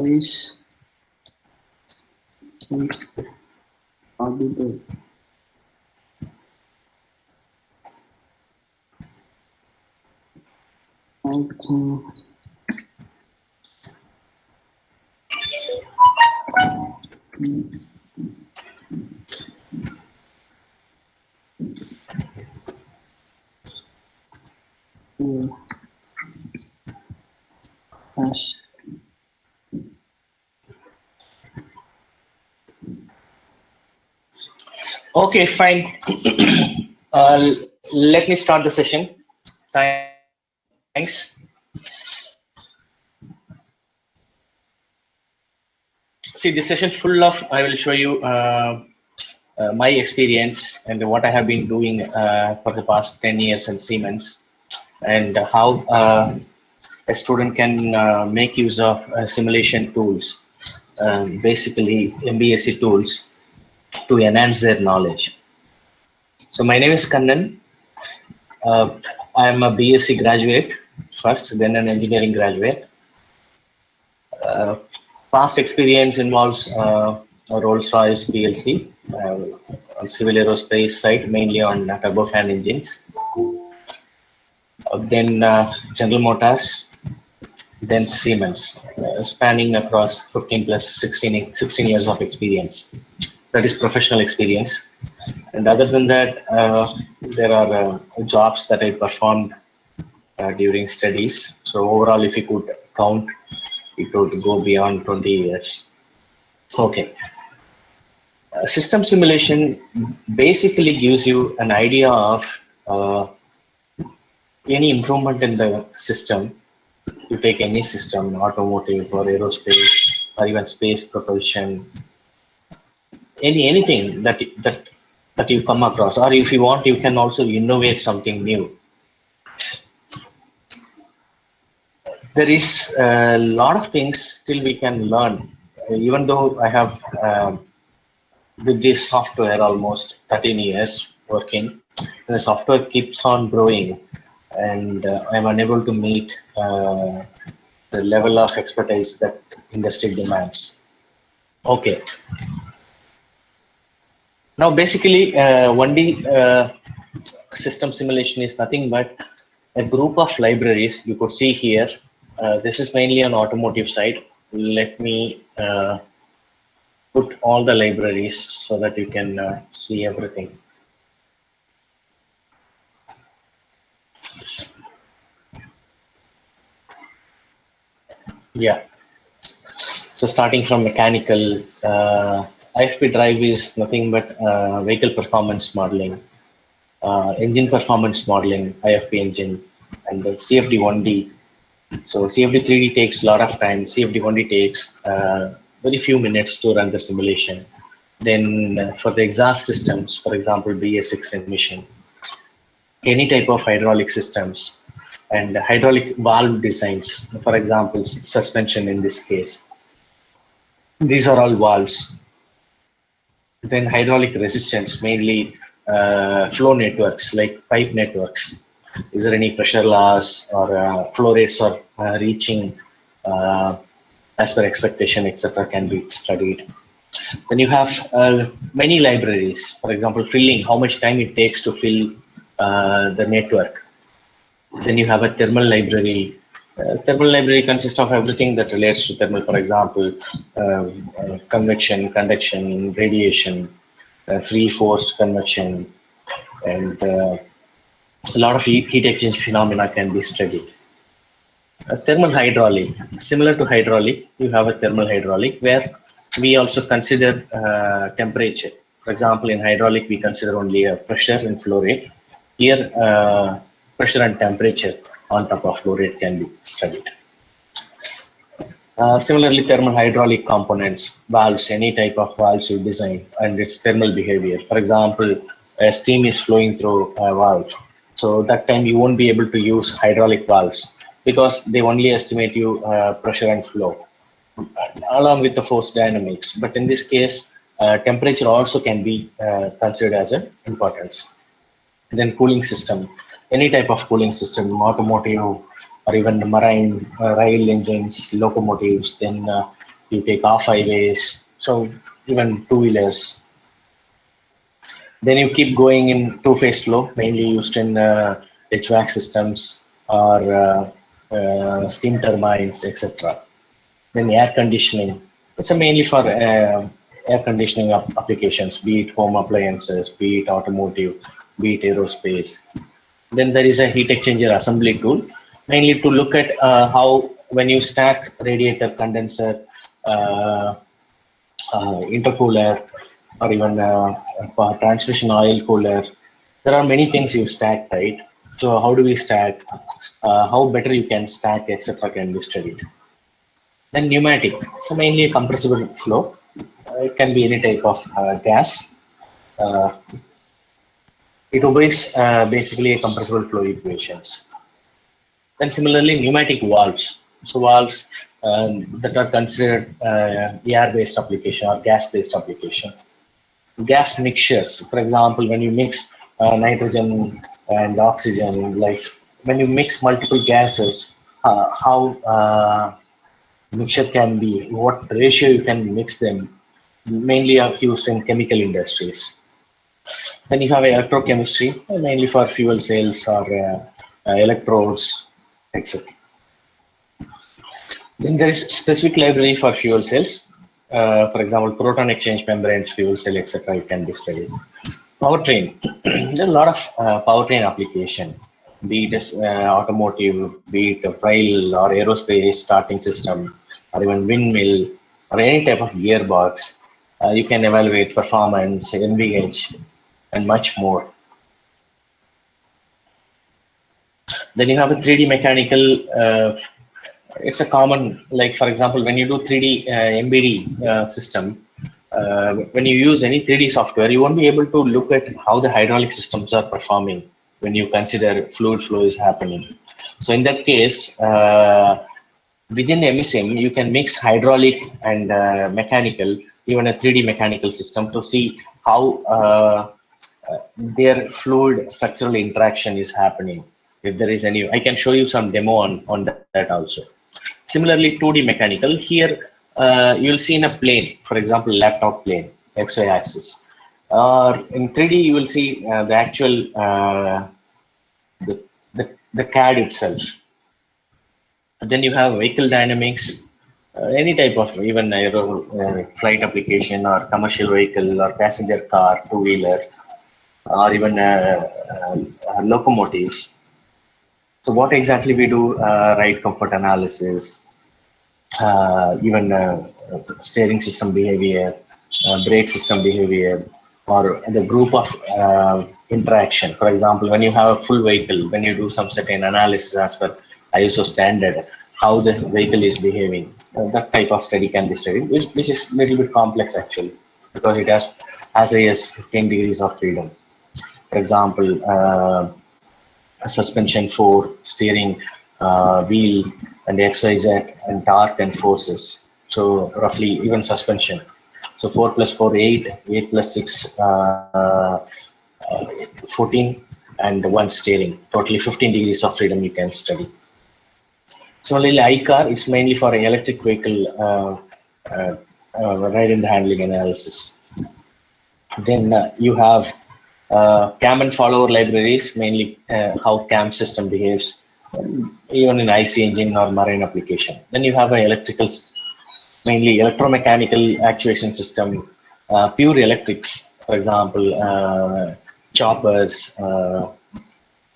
voice is audible. Okay. Yes. Okay, fine. Let me start the session. Thanks. See, this session full of, I will show you my experience and what I have been doing for the past 10 years in Siemens, and how a student can make use of simulation tools, basically MBSE tools, to enhance their knowledge. So my name is Kannan. I am a BSc graduate first, then an engineering graduate. Past experience involves Rolls-Royce PLC, on civil aerospace side, mainly on turbofan engines. Then General Motors, then Siemens, spanning across 15 plus 16 years of experience. That is professional experience. And other than that, there are jobs that I performed during studies. So overall, if you could count, it would go beyond 20 years. Okay. System simulation basically gives you an idea of any improvement in the system. You take any system, automotive or aerospace, or even space propulsion, anything that you come across, or if you want, you can also innovate something new. There is a lot of things still we can learn, even though I have with this software almost 13 years working. The software keeps on growing, and I'm unable to meet the level of expertise that industry demands. Okay. Now, basically, 1D system simulation is nothing but a group of libraries. You could see here. This is mainly on automotive side. Let me put all the libraries so that you can see everything. Yeah. So starting from mechanical, IFP drive is nothing but vehicle performance modeling, engine performance modeling, IFP engine, and the CFD 1D. So CFD 3D takes a lot of time. CFD 1D takes very few minutes to run the simulation. Then for the exhaust systems, for example, BS6 emission, any type of hydraulic systems, and hydraulic valve designs, for example, suspension in this case. These are all valves. Then hydraulic resistance, mainly flow networks like pipe networks. Is there any pressure loss, or flow rates are reaching as per expectation, etc., can be studied. Then you have many libraries. For example, filling, how much time it takes to fill the network. Then you have a thermal library. Thermal library consists of everything that relates to thermal, for example, convection, conduction, radiation, free forced convection, and a lot of heat exchange phenomena can be studied. Thermal hydraulic, similar to hydraulic, you have a thermal hydraulic where we also consider temperature. For example, in hydraulic, we consider only pressure and flow rate. Here, pressure and temperature on top of flow rate can be studied. Similarly, thermal hydraulic components, valves, any type of valves you design, and its thermal behavior. For example, steam is flowing through a valve. So that time you won't be able to use hydraulic valves because they only estimate you pressure and flow along with the force dynamics. But in this case, temperature also can be considered as an importance. And then cooling system, any type of cooling system, automotive or even marine, rail engines, locomotives, then you take off highways, so even two-wheelers. Then you keep going in two-phase flow, mainly used in HVAC systems or steam turbines, etc. Then air conditioning. It's mainly for air conditioning applications, be it home appliances, be it automotive, be it aerospace. Then there is a heat exchanger assembly tool, mainly to look at how when you stack radiator, condenser, uh, intercooler, or even transmission oil cooler. There are many things you stack, right? So how do we stack? How better you can stack, etc. can be studied. Then pneumatic, so mainly a compressible flow. It can be any type of gas. Uh, it obeys basically a compressible flow equations. Then similarly, pneumatic valves. So valves that are considered air-based application or gas-based application. Gas mixtures, for example, when you mix nitrogen and oxygen, like when you mix multiple gases, how mixture can be, what ratio you can mix them, mainly are used in chemical industries. Then you have electrochemistry, mainly for fuel cells or electrodes, etc. Then there is specific library for fuel cells. For example, proton exchange membranes, fuel cell, etc. It can be studied. Powertrain. There are a lot of powertrain application, be it as, automotive, be it a rail or aerospace starting system, or even windmill, or any type of gearbox. You can evaluate performance, NVH, and much more. Then you have a 3D mechanical. It's a common, like for example, when you do 3D MBD system, when you use any 3D software, you won't be able to look at how the hydraulic systems are performing when you consider fluid flow is happening. So in that case, within MSM, you can mix hydraulic and mechanical, even a 3D mechanical system to see how their fluid structural interaction is happening. If there is any, I can show you some demo on that also. Similarly, 2D mechanical, here you'll see in a plane, for example, laptop plane, XY axis. Or in 3D, you will see the actual, the CAD itself. Then you have vehicle dynamics, any type of even aero flight application or commercial vehicle or passenger car, two-wheeler, or even locomotives. So what exactly we do, ride comfort analysis, even steering system behavior, brake system behavior, or the group of interaction. For example, when you have a full vehicle, when you do some certain analysis as per ISO standard, how the vehicle is behaving, that type of study can be studied, which is a little bit complex actually, because it has as high as 15 degrees of freedom. For example, suspension for steering, wheel, and XYZ, and torque and forces. So roughly even suspension. So 4 plus 4, 8, 8 plus 6, 14, and 1 steering. Totally 15 degrees of freedom you can study. Similarly, iCar, it's mainly for an electric vehicle ride and handling analysis. Then you have cam and follower libraries, mainly how cam system behaves, even in IC engine or marine application. Then you have an electrical, mainly electromechanical actuation system, pure electrics, for example, choppers,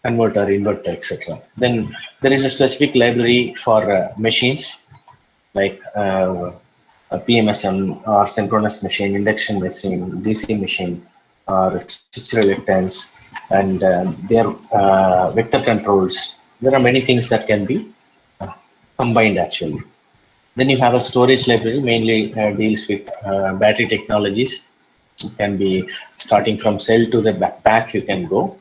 converter, inverter, etc. Then there is a specific library for machines like a PMSM or synchronous machine, induction machine, DC machine, or switch reluctance, and their vector controls. There are many things that can be combined actually. Then you have a storage library, mainly deals with battery technologies. It can be starting from cell to the backpack, you can go.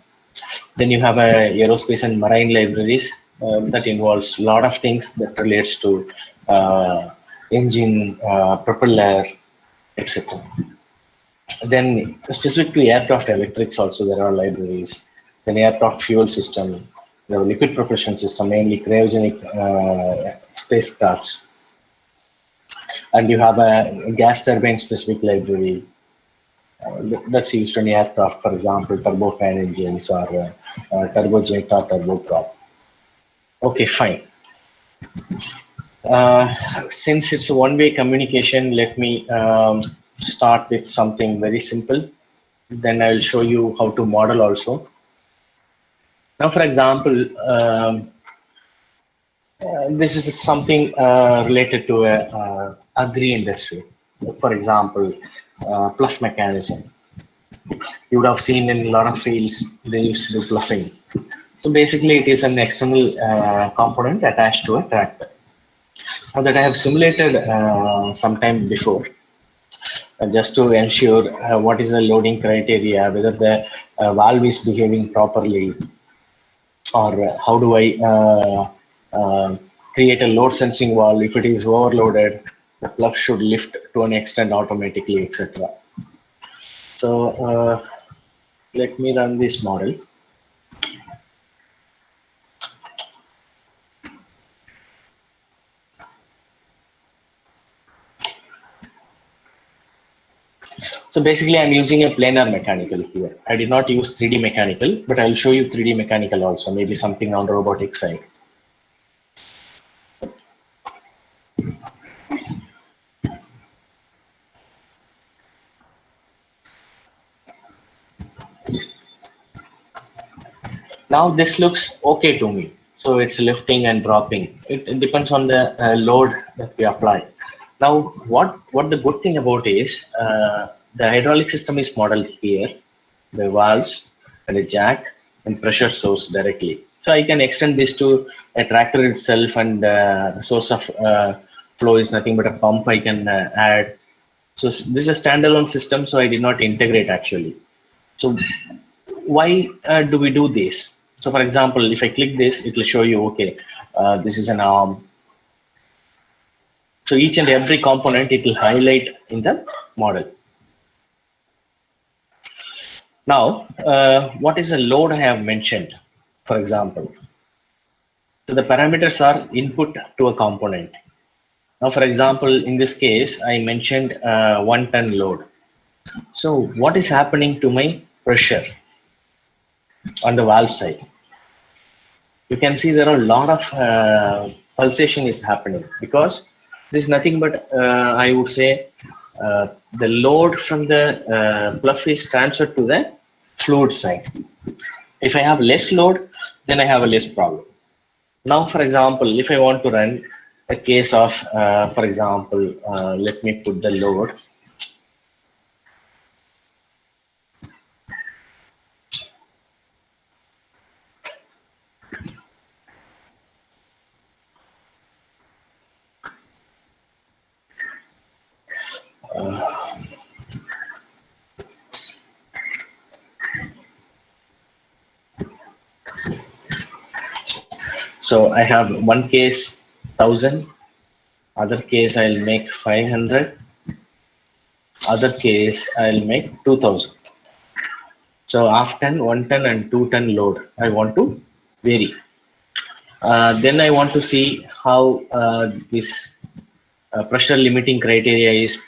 Then you have a aerospace and marine libraries that involves a lot of things that relates to engine, propeller, etc. Then specific to aircraft electrics also there are libraries. Then aircraft fuel system, the liquid propulsion system, mainly cryogenic spacecrafts. and you have a gas turbine specific library that's used in aircraft, for example, turbofan engines or turbojet or turboprop. Okay, fine. Since it's a one-way communication, let me start with something very simple. Then I'll show you how to model also. Now, for example, this is something related to a agri industry. For example, pluff mechanism. You would have seen in a lot of fields they used to do pluffing. So basically, it is an external component attached to a tractor. Now that I have simulated sometime before, just to ensure what is the loading criteria, whether the valve is behaving properly, or how do I create a load sensing valve. If it is overloaded, the plug should lift to an extent automatically, etc. So let me run this model. So basically, I'm using a planar mechanical here. I did not use 3D mechanical, but I'll show you 3D mechanical also, maybe something on the robotic side. Now this looks okay to me. So it's lifting and dropping. It depends on the load that we apply. Now, what the good thing about is the hydraulic system is modeled here, the valves and a jack and pressure source directly. So I can extend this to a tractor itself, and the source of flow is nothing but a pump I can add. So this is a standalone system, so I did not integrate actually. So why do we do this? So for example, if I click this, it will show you, okay, this is an arm. So each and every component, it will highlight in the model. Now, what is the load I have mentioned, for example? So the parameters are input to a component. Now, for example, in this case, I mentioned 1 ton load. So what is happening to my pressure on the valve side? You can see there are a lot of pulsation is happening, because this is nothing but I would say the load from the pluff is transferred to the fluid side. If I have less load, then I have a less problem. Now, for example, if I want to run a case of, for example, let me put the load. So I have one case 1000, other case I'll make 500, other case I'll make 2000. So half ton, 1 ton and 2 ton load I want to vary. Then I want to see how this pressure limiting criteria is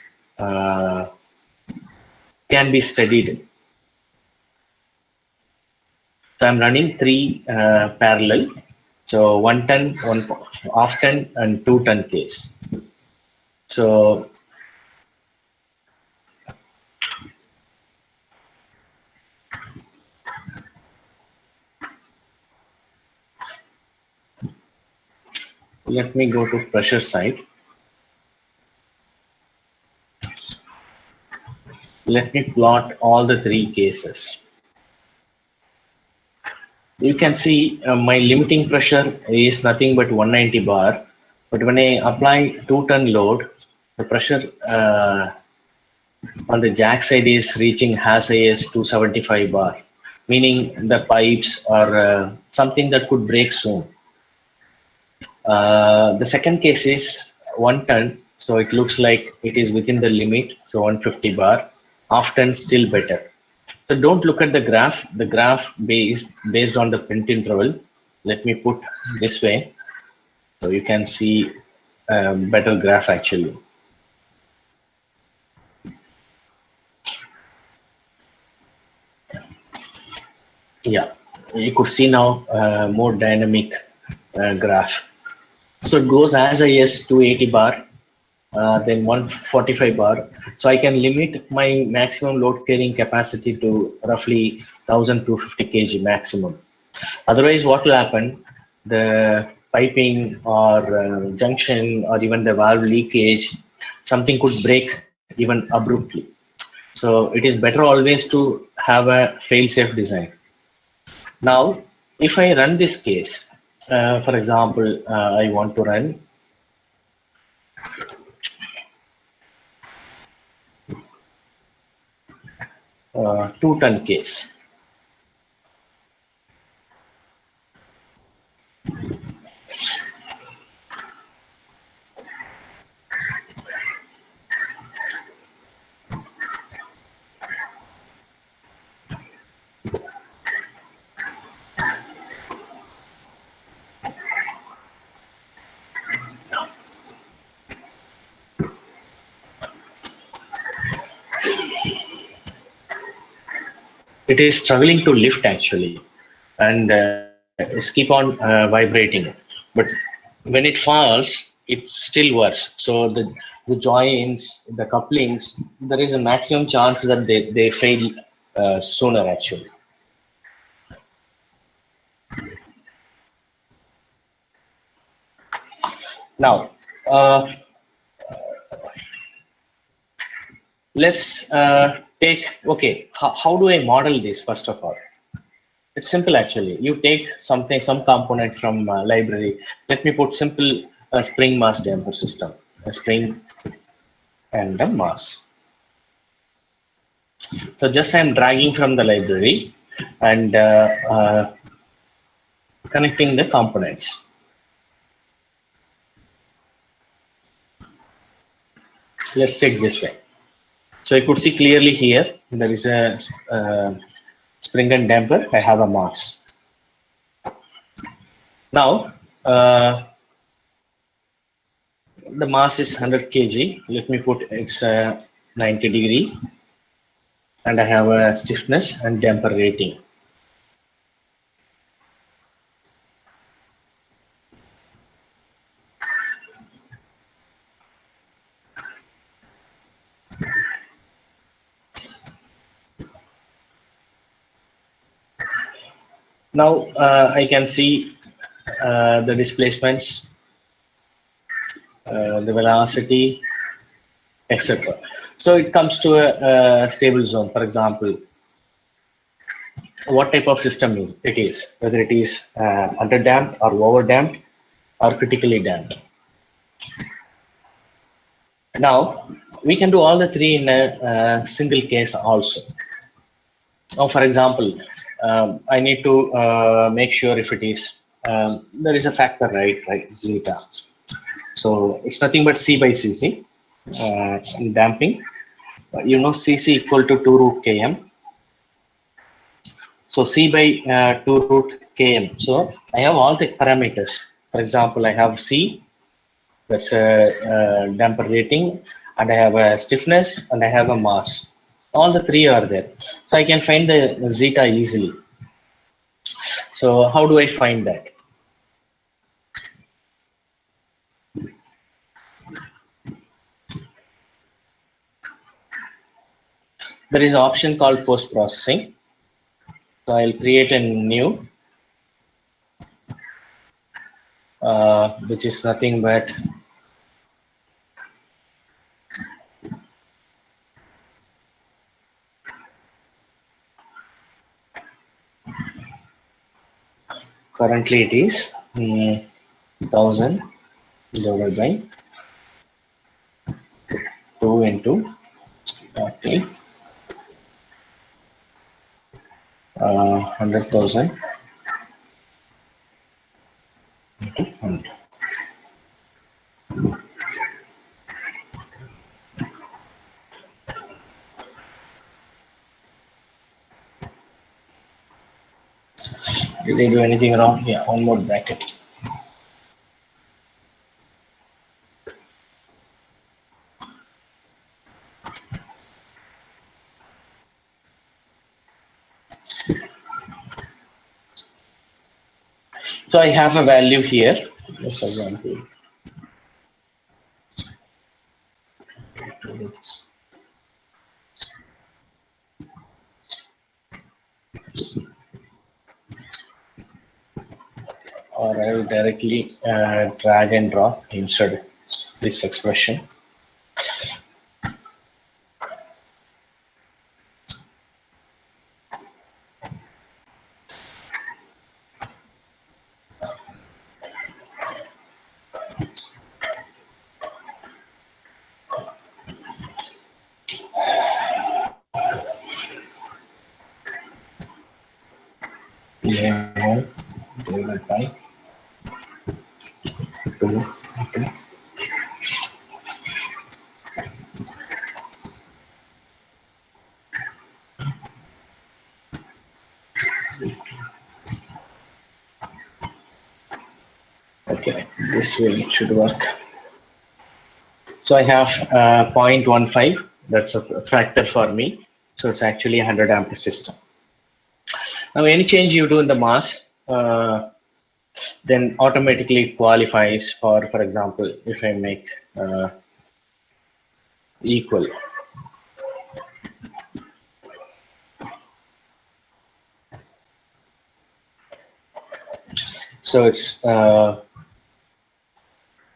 can be studied. So I'm running 3 parallel. So 1 ton, 1 half ton and 2 ton case. So let me go to pressure side. Let me plot all the 3 cases. You can see my limiting pressure is nothing but 190 bar. But when I apply 2 ton load, the pressure on the jack side is reaching as high as 275 bar, meaning the pipes are something that could break soon. The second case is 1 ton, so it looks like it is within the limit, so 150 bar. Half ton still better. So don't look at the graph. The graph based on the print interval. Let me put this way, so you can see a better graph actually. Yeah, you could see now more dynamic graph. So it goes as high as 280 bar, then 145 bar. So I can limit my maximum load carrying capacity to roughly 1250 kg maximum. Otherwise, what will happen? The piping or junction or even the valve leakage, something could break even abruptly. So it is better always to have a fail-safe design. Now, if I run this case, for example, I want to run two-ton case. It is struggling to lift actually, and it's keep on vibrating. But when it falls, it still works. So the joints, the couplings, there is a maximum chance that they fail sooner actually. Now, uh, let's take, okay, how do I model this first of all? It's simple actually. You take something, some component from library. Let me put simple spring mass damper system, a spring and a mass. So just I'm dragging from the library and connecting the components. Let's take this way. So I could see clearly here, there is a spring and damper. I have a mass. Now, the mass is 100 kg. Let me put it's 90 degree, and I have a stiffness and damper rating. Now I can see the displacements, the velocity, etc. So it comes to a stable zone. For example, what type of system is it is, whether it is under damped or over damped or critically damped. Now we can do all the three in a single case also. Now, for example, I need to make sure if it is there is a factor, right, zeta. So it's nothing but C by Cc in damping. You know Cc equal to 2 root Km. So C by 2 root Km. So I have all the parameters. For example, I have C, that's a damper rating, and I have a stiffness, and I have a mass. All the three are there. So I can find the zeta easily. So how do I find that? There is an option called post-processing. So I'll create a new, which is nothing but currently it is 1000 divided by 2 into 100,000 into 100. Did I do anything wrong? Yeah, one more bracket. So I have a value here. Just for example, or I will directly drag and drop inside this expression. Yeah, divided by 2. Okay. Okay, this way it should work. So I have 0.15. That's a factor for me. So it's actually a 100 amp system. Now, any change you do in the mass, then automatically it qualifies for example, if I make equal. So it's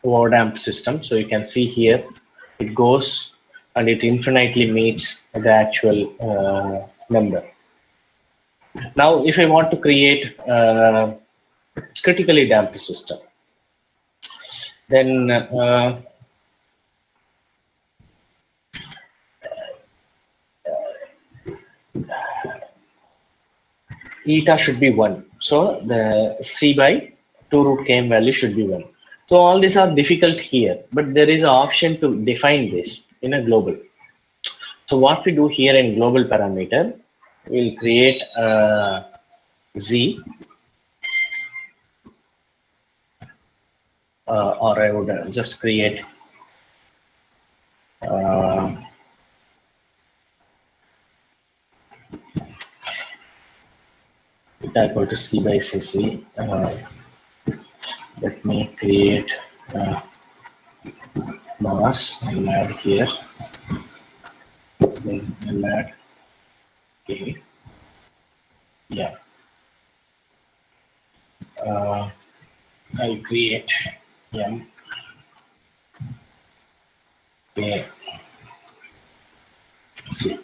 word amp system. So you can see here, it goes and it infinitely meets the actual number. Now, if I want to create critically damped system, then eta should be 1. So the C by 2 root km value should be 1. So all these are difficult here, but there is an option to define this in a global. So what we do here in global parameter, we'll create Z, or I would just create eta equal to C by CC. Let me create mass and add here. Then I'll add K. Yeah. I'll create M K C.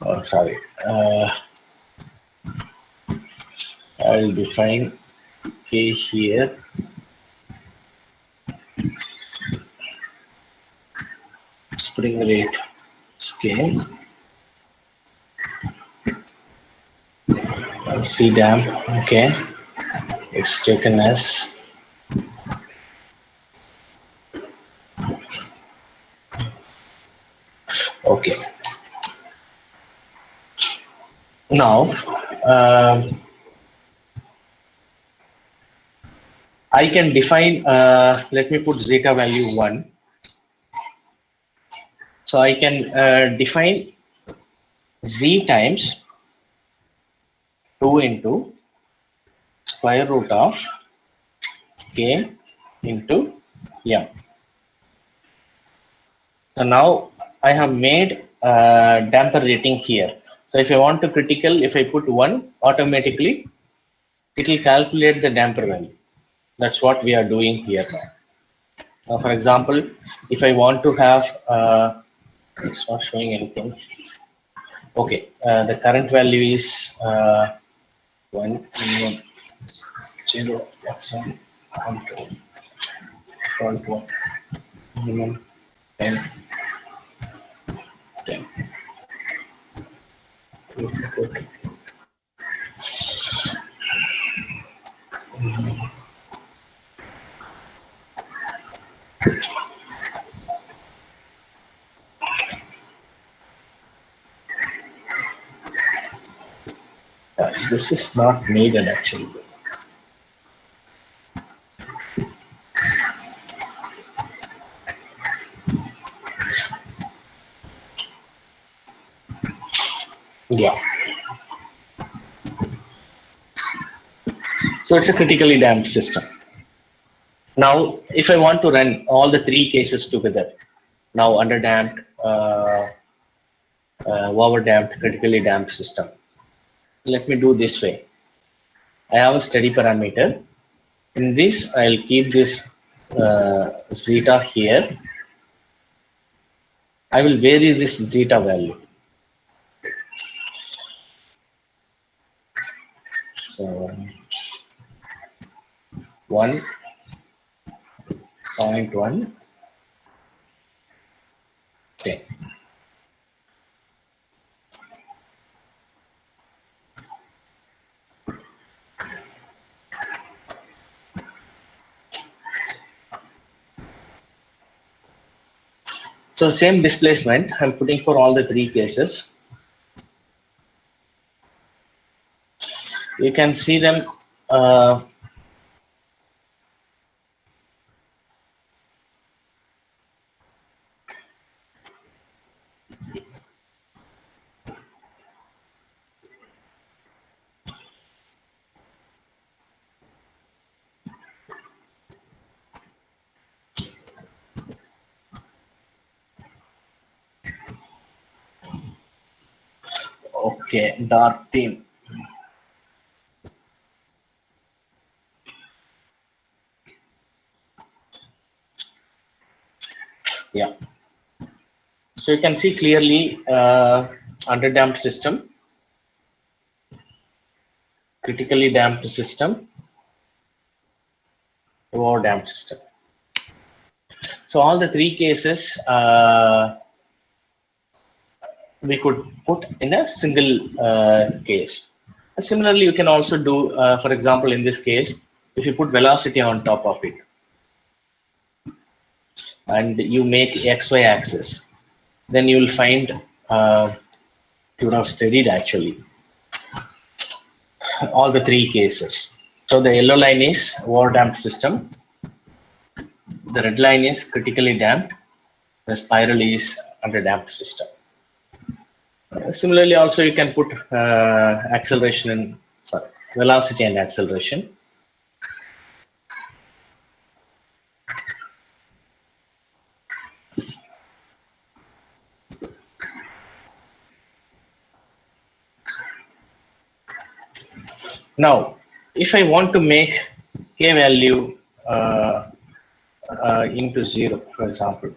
Oh, sorry. I'll define K here. Spring rate scale. C dam. Okay. It's taken as okay. Now, I can define, let me put zeta value 1. So I can define Z times 2 into square root of K into M. So now I have made damper rating here. So if I want to critical, if I put 1, automatically it will calculate the damper value. That's what we are doing here now. For example, if I want to have, it's not showing anything. Okay, the current value is 1, 0, 1, minimum 10, 10. This is not needed actually. Yeah. So it's a critically damped system. Now, if I want to run all the three cases together, now underdamped, over damped, critically damped system. Let me do this way. I have a steady parameter. In this, I'll keep this zeta here. I will vary this zeta value. So 1.1, 10. So same displacement I'm putting for all the three cases. You can see them. Okay, dark theme. Yeah. So you can see clearly under damped system, critically damped system, over damped system. So all the three cases we could put in a single case. And similarly, you can also do, for example, in this case, if you put velocity on top of it and you make xy axis, then you will find you would have studied actually all the three cases. So the yellow line is over damped system, the red line is critically damped, the spiral is under damped system. Similarly, also you can put acceleration and velocity and acceleration. Now, if I want to make k value into 0, for example,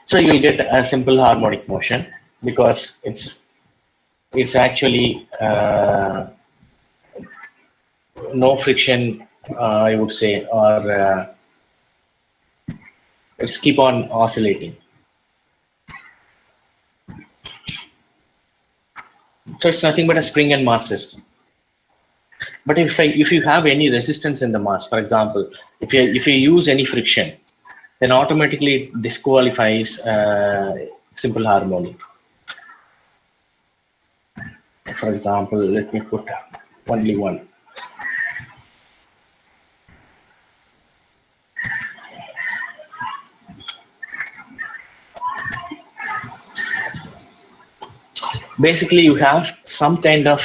so you'll get a simple harmonic motion because it's actually no friction, I would say, or it's keep on oscillating. So it's nothing but a spring and mass system. But if you have any resistance in the mass, for example, if you use any friction, then automatically it disqualifies simple harmonic. For example, let me put only one. Basically, you have some kind of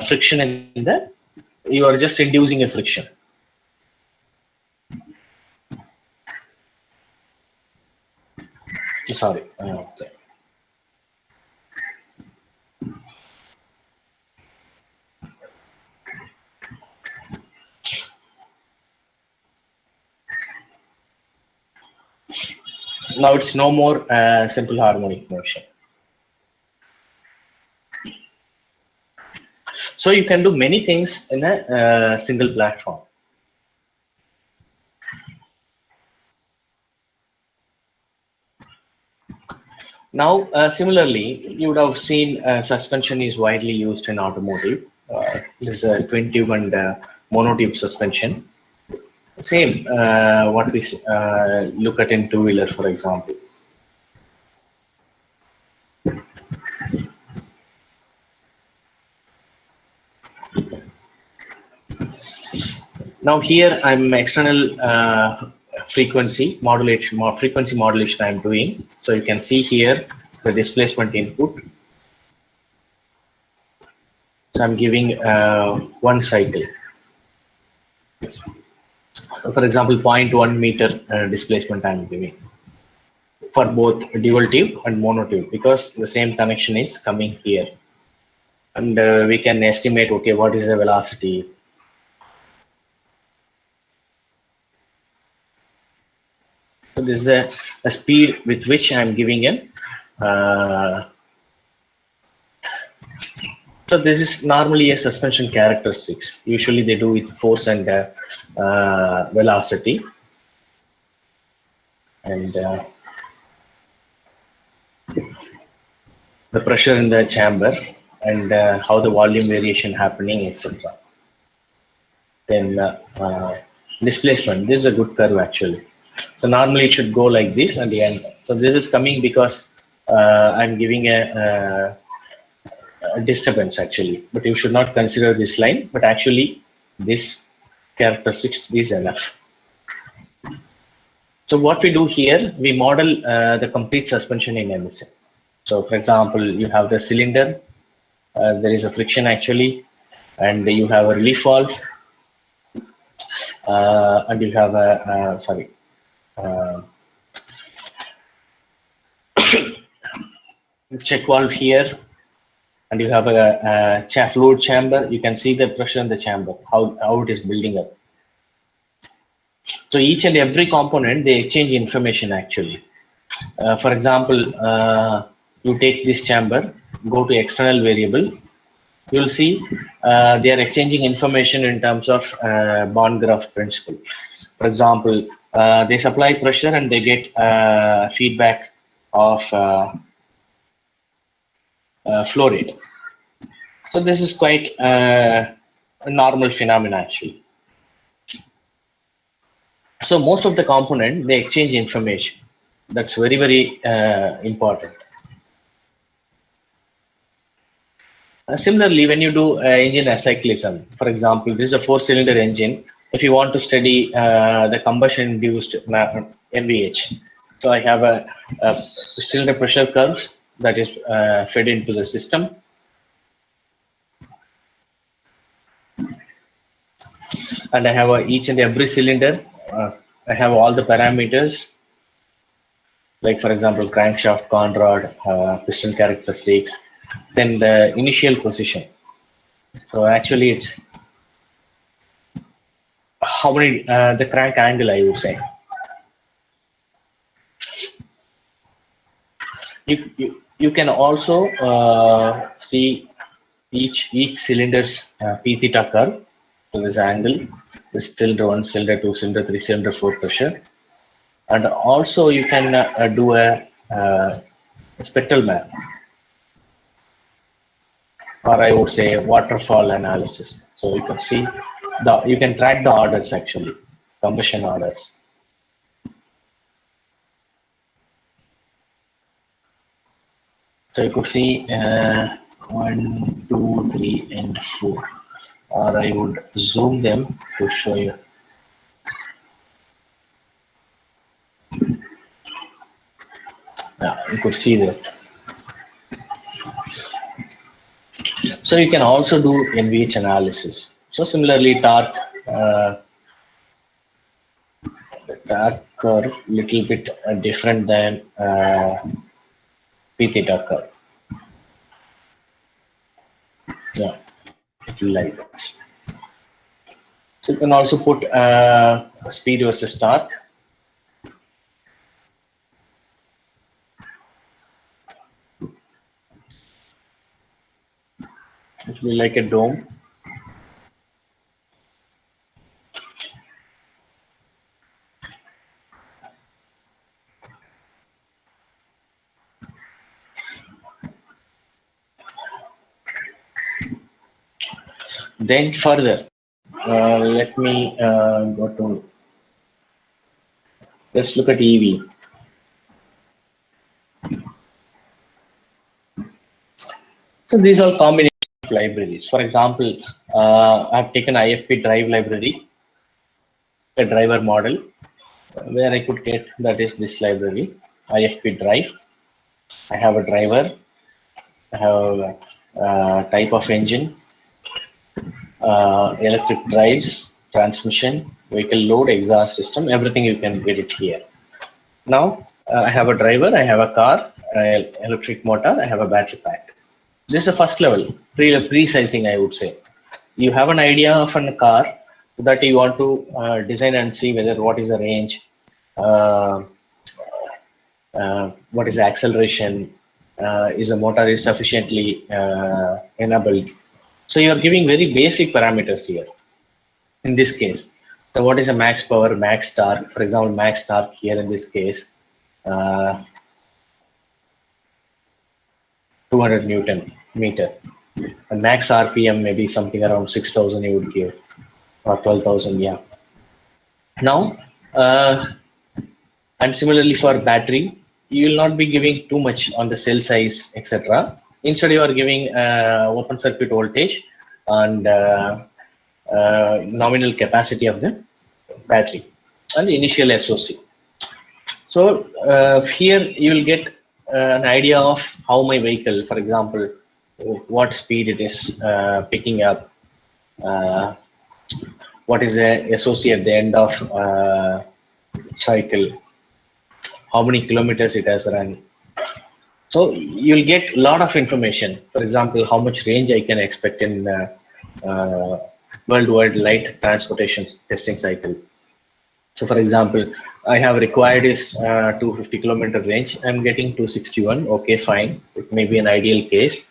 friction in the, you are just inducing a friction. Sorry. Okay. Now it's no more simple harmonic motion. So you can do many things in a single platform. Now, similarly, you would have seen suspension is widely used in automotive. This is a twin tube and monotube suspension. Same, what we look at in two-wheeler, for example. Now here I'm external frequency modulation, frequency modulation I'm doing. So you can see here the displacement input. So I'm giving one cycle. For example, 0.1 meter displacement I'm giving for both dual tube and mono tube, because the same connection is coming here. And we can estimate, okay, what is the velocity. So this is a speed with which I'm giving in. So this is normally a suspension characteristics. Usually they do with force and velocity. And the pressure in the chamber and how the volume variation happening, etc. Then displacement. This is a good curve actually. So normally it should go like this at the end. So this is coming because I'm giving a disturbance actually, but you should not consider this line, but actually this characteristics is enough. So what we do here, we model the complete suspension in MSN. So for example, you have the cylinder, there is a friction actually, and you have a relief valve, and you have a, check valve here, and you have a fluid chamber. You can see the pressure in the chamber, how it is building up. So each and every component, they exchange information actually. For example, you take this chamber, go to external variable, you'll see they are exchanging information in terms of bond graph principle. For example, they supply pressure and they get feedback of flow rate. So this is quite a normal phenomenon actually. So most of the component, they exchange information. That's very, very important. Similarly, when you do engine acyclism, for example, this is a 4-cylinder engine. If you want to study the combustion-induced NVH, so I have a cylinder pressure curves that is fed into the system. And I have each and every cylinder. I have all the parameters, like for example, crankshaft, conrod, piston characteristics, then the initial position. So actually it's how many, the crank angle, I would say. You can also see each cylinder's P theta curve. So this angle, this cylinder 1, cylinder 2, cylinder 3, cylinder 4 pressure. And also you can do a spectral map, or I would say waterfall analysis. So you can see you can track the orders actually, combustion orders. So you could see 1, 2, 3, and 4, or I would zoom them to show you. Yeah, you could see that. So you can also do NVH analysis. So similarly, torque, the torque curve little bit different than P theta curve. Yeah, like this. So you can also put speed versus torque. It will be like a dome. Then further, let me go to, let's look at EV. So these are combination of libraries. For example, I've taken IFP drive library, a driver model where I could get, that is this library, IFP drive. I have a driver, I have a type of engine, electric drives, transmission, vehicle load, exhaust system, everything you can get it here. Now I have a driver, I have a car, electric motor, I have a battery pack. This is the first level, pre-sizing, I would say. You have an idea of a car that you want to design and see whether what is the range, uh, what is the acceleration, is the motor is sufficiently enabled. So you are giving very basic parameters here in this case. So what is a max power, max torque? For example, max torque here in this case, 200 Newton meter. And max RPM maybe something around 6,000 you would give, or 12,000, yeah. Now, and similarly for battery, you will not be giving too much on the cell size, etc. Instead, you are giving open circuit voltage and nominal capacity of the battery and the initial SOC. So here you will get an idea of how my vehicle, for example, what speed it is picking up, what is the SOC at the end of cycle, how many kilometers it has run. So you'll get a lot of information. For example, how much range I can expect in worldwide light transportation testing cycle. So for example, I have required is 250 kilometer range. I'm getting 261. Okay, fine. It may be an ideal case.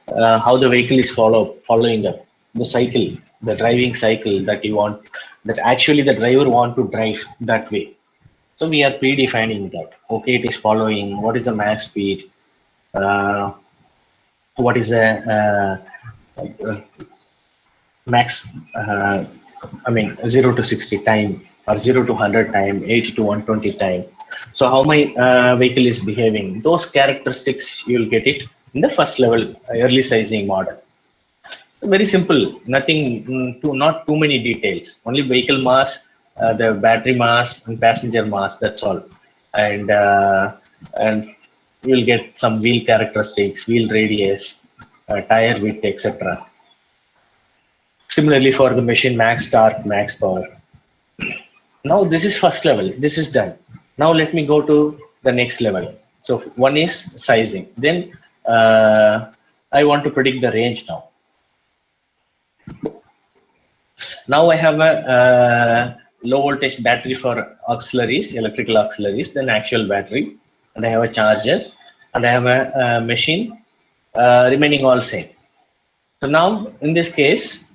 How the vehicle is following up the cycle, the driving cycle that you want, that actually the driver want to drive that way. So we are predefining that. Okay, it is following. What is the max speed? What is the max? I mean, 0 to 60 time, or 0 to 100 time, 80 to 120 time. So how my vehicle is behaving, those characteristics you will get it in the first level early sizing model. Very simple, nothing, not too many details. Only vehicle mass, the battery mass, and passenger mass. That's all, and you'll get some wheel characteristics, wheel radius, tire width, etc. Similarly for the machine, max torque, max power. Now this is first level. This is done. Now let me go to the next level. So one is sizing. Then I want to predict the range now. Now I have a low voltage battery for auxiliaries, electrical auxiliaries, then actual battery, and I have a charger, and I have a machine remaining all same. So now in this case,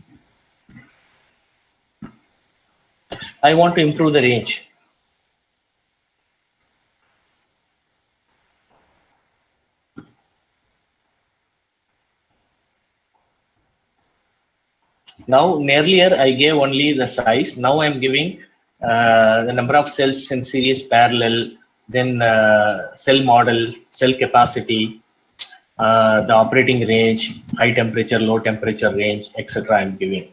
I want to improve the range. Now, earlier I gave only the size. Now I'm giving the number of cells in series, parallel, then cell model, cell capacity, the operating range, high temperature, low temperature range, etc. I'm giving.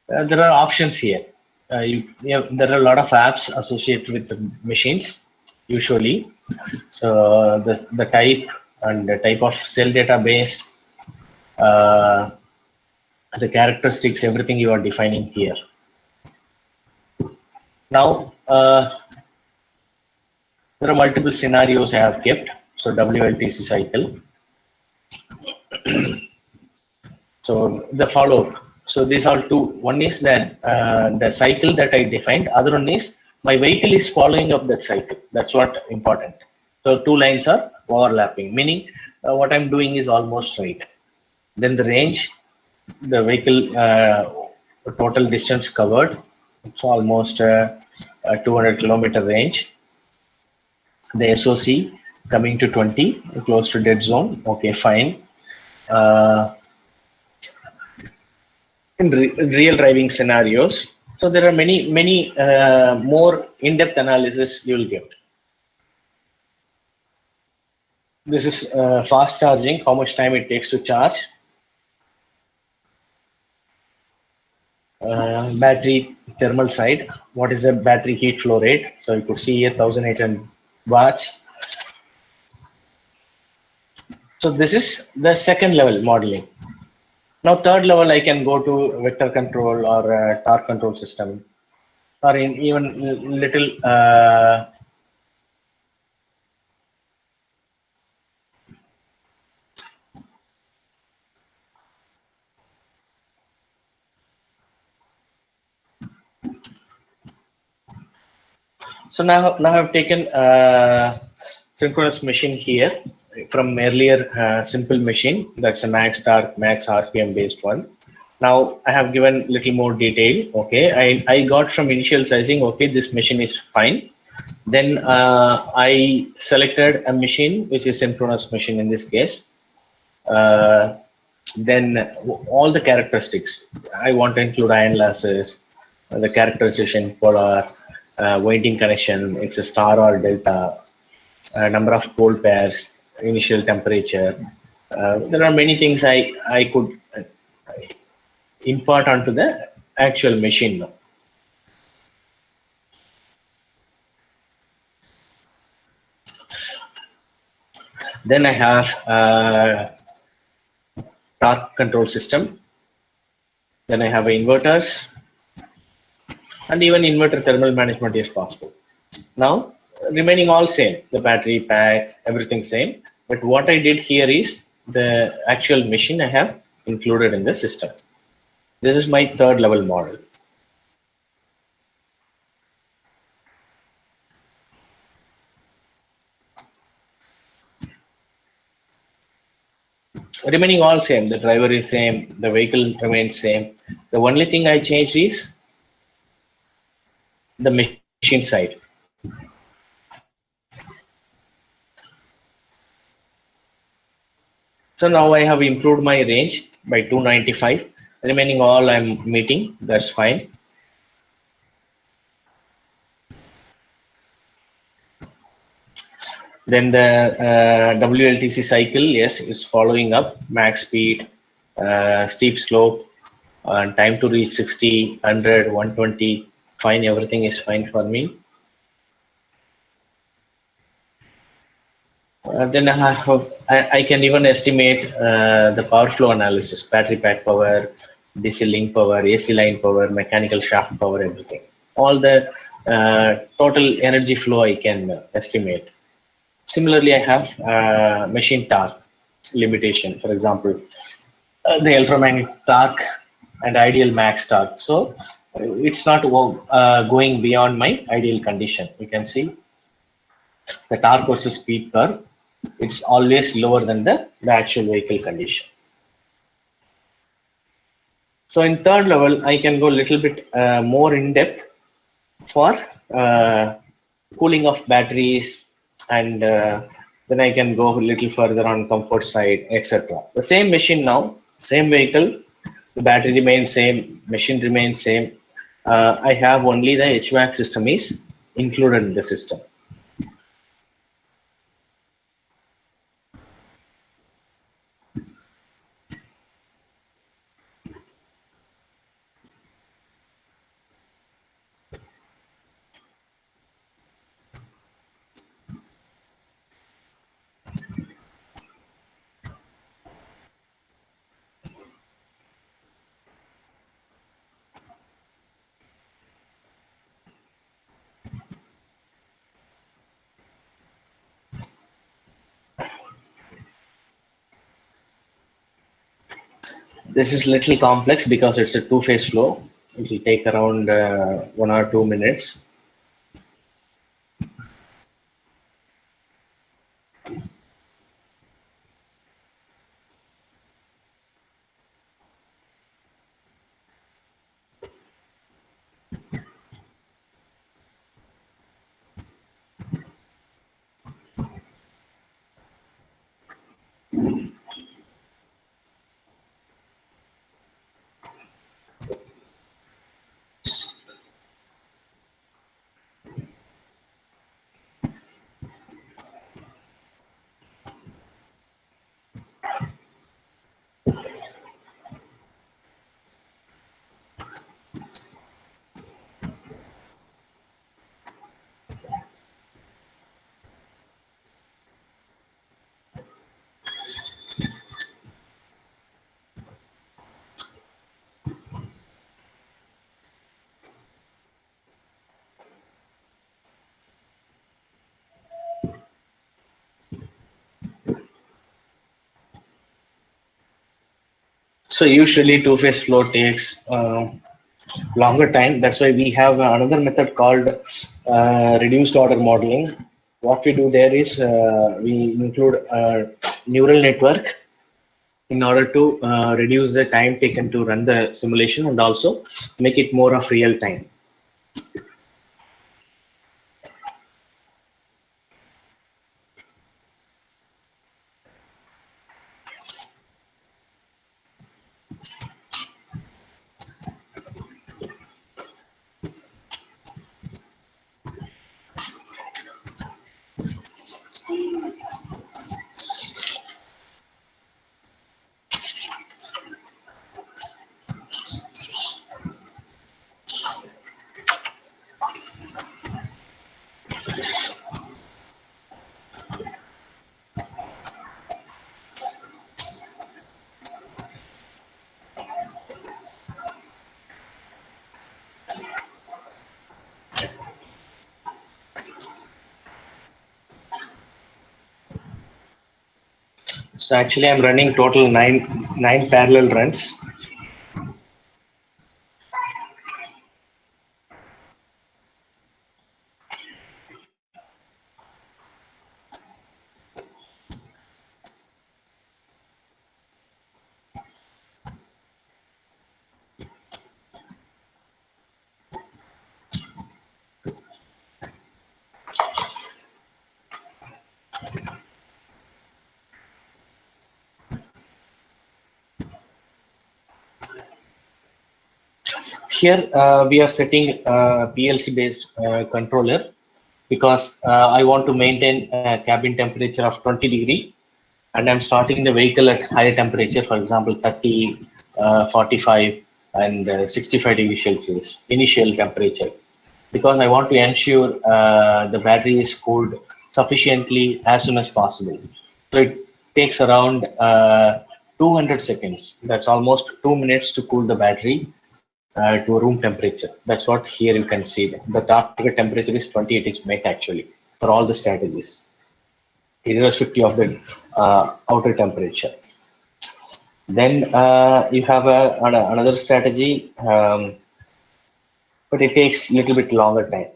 There are options here. There are a lot of apps associated with the machines, usually. So the type and the type of cell database, the characteristics, everything you are defining here. Now, there are multiple scenarios I have kept. So WLTC cycle. So the follow-up. So these are two. One is that the cycle that I defined. Other one is my vehicle is following up that cycle. That's what important. So two lines are overlapping, meaning what I'm doing is almost right. Then the range, the vehicle total distance covered, it's almost a 200 kilometer range. The SOC coming to 20, close to dead zone. Okay, fine. In real driving scenarios, so there are many more in-depth analysis you will get. This is fast charging, how much time it takes to charge. Battery thermal side. What is the battery heat flow rate? So you could see here 1800 watts. So this is the second level modeling. Now third level, I can go to vector control or torque control system, or in even little now I've taken synchronous machine here from earlier simple machine. That's a max torque, max RPM based one. Now I have given little more detail. Okay, I got from initial sizing. Okay, this machine is fine. Then I selected a machine which is synchronous machine in this case. Uh, then all the characteristics. I want to include iron lasses, the characterization, polar, winding connection, it's a star or delta, number of pole pairs, initial temperature. There are many things I could impart onto the actual machine now. Then I have torque control system. Then I have inverters, and even inverter thermal management is possible. Now, remaining all same, the battery pack, everything same. But what I did here is the actual machine I have included in the system. This is my third level model. Remaining all same, the driver is same, the vehicle remains same. The only thing I changed is the machine side. So now I have improved my range by 295. Remaining all I'm meeting, that's fine. Then the WLTC cycle, yes, is following up, max speed, steep slope, time to reach 60, 100, 120, fine, everything is fine for me. Then I can even estimate the power flow analysis, battery pack power, DC link power, AC line power, mechanical shaft power, everything. All the total energy flow I can estimate. Similarly, I have machine torque limitation. For example, the electromagnetic torque and ideal max torque. So it's not going beyond my ideal condition. You can see the torque versus speed curve. It's always lower than the actual vehicle condition. So in third level, I can go a little bit more in depth for cooling of batteries, and then I can go a little further on comfort side, etc. The same machine now, same vehicle, the battery remains same, machine remains same. I have only the HVAC system is included in the system. This is little complex because it's a two-phase flow. It will take around 1 or 2 minutes. So usually two-phase flow takes longer time. That's why we have another method called reduced order modeling. What we do there is we include a neural network in order to reduce the time taken to run the simulation and also make it more of real time. So actually I'm running total nine parallel runs. Here we are setting a PLC based controller because I want to maintain a cabin temperature of 20 degree, and I'm starting the vehicle at higher temperature, for example 30, 45 and 65 degrees Celsius initial temperature, because I want to ensure the battery is cooled sufficiently as soon as possible. So it takes around 200 seconds. That's almost 2 minutes to cool the battery to room temperature. That's what here you can see. The target temperature is 28 is met actually for all the strategies, irrespective of the outer temperature. Then you have another strategy, but it takes a little bit longer time.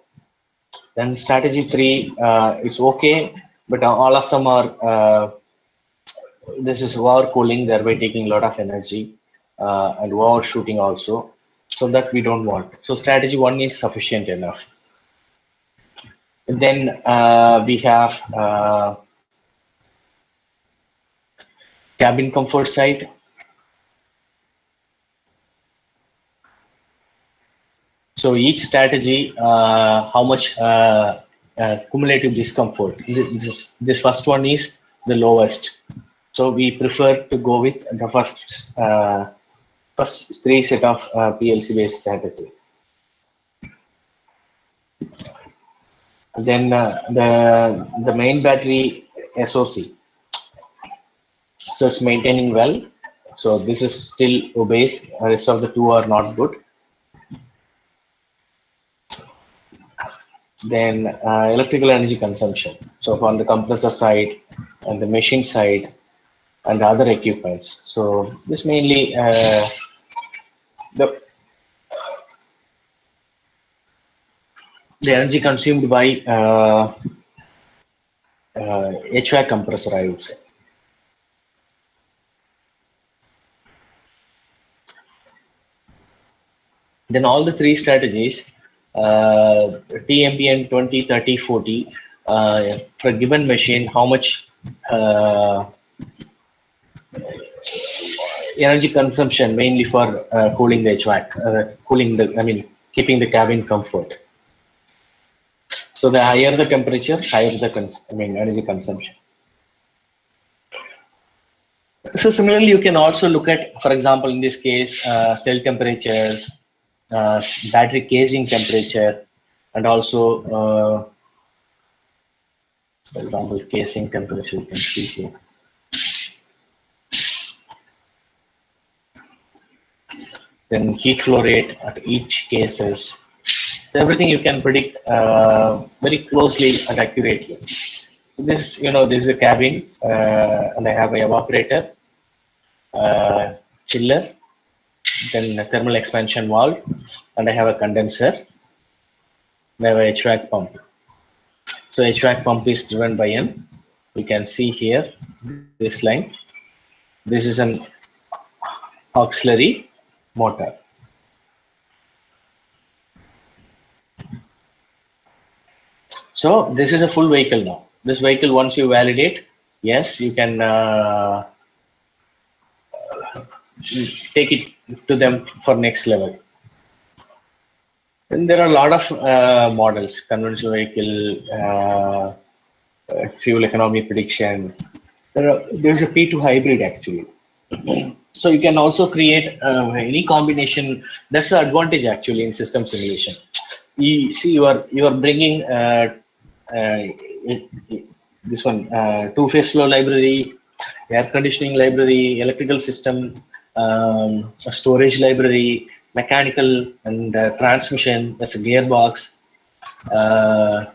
Then strategy 3, it's okay, but all of them are, this is over cooling, thereby taking a lot of energy and overshooting also. So that we don't want. So strategy 1 is sufficient enough. And then we have cabin comfort side. So each strategy, how much cumulative discomfort. This first one is the lowest. So we prefer to go with the first 3 set of PLC based strategy. Then the main battery SOC. So it's maintaining well. So this is still obeys. The rest of the 2 are not good. Then electrical energy consumption. So from the compressor side and the machine side and the other equipments. So this mainly the energy consumed by HVAC compressor, I would say. Then all the 3 strategies, TMPN 20, 30, 40, for a given machine, how much energy consumption mainly for cooling the HVAC, keeping the cabin comfort. So the higher the temperature, higher the energy consumption. So similarly, you can also look at, for example, in this case, cell temperatures, battery casing temperature, and also, for example, casing temperature. You can see here. Then heat flow rate at each cases. So everything you can predict very closely and accurately. This, this is a cabin, and I have an evaporator, chiller, then a thermal expansion valve, and I have a condenser. I have a HVAC pump. So HVAC pump is driven by an, you can see here, this line. This is an auxiliary motor. So this is a full vehicle now. This vehicle, once you validate, yes, you can take it to them for next level. And there are a lot of models, conventional vehicle, fuel economy prediction. There's a P2 hybrid actually. So you can also create any combination. That's the advantage actually in system simulation. You see, you are bringing this one two-phase flow library, air conditioning library, electrical system, a storage library, mechanical and transmission. That's a gearbox. Uh,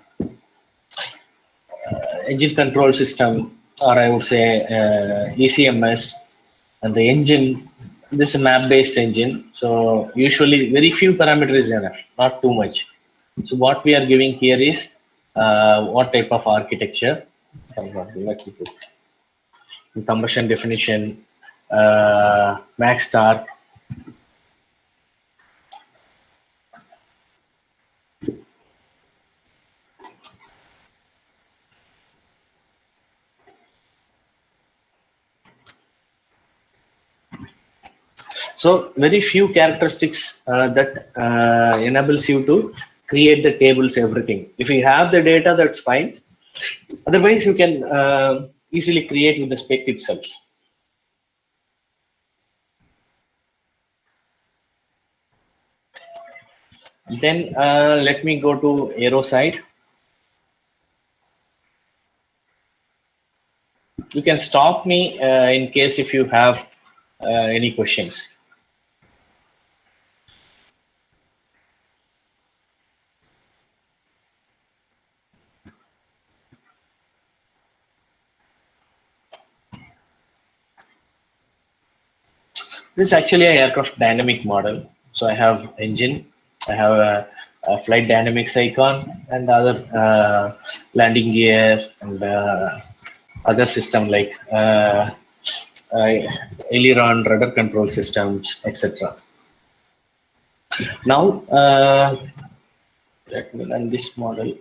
Engine control system, or I would say ECMS, and the engine. This is a map-based engine, so usually very few parameters is enough, not too much. So what we are giving here is what type of architecture. Let me put combustion definition, max torque. So very few characteristics that enables you to create the tables, everything. If you have the data, that's fine. Otherwise, you can easily create with the spec itself. Then let me go to aero side. You can stop me in case if you have any questions. This is actually an aircraft dynamic model. So I have engine, I have a flight dynamics icon, and other landing gear and other system like aileron, rudder control systems, etc. Now let me run this model.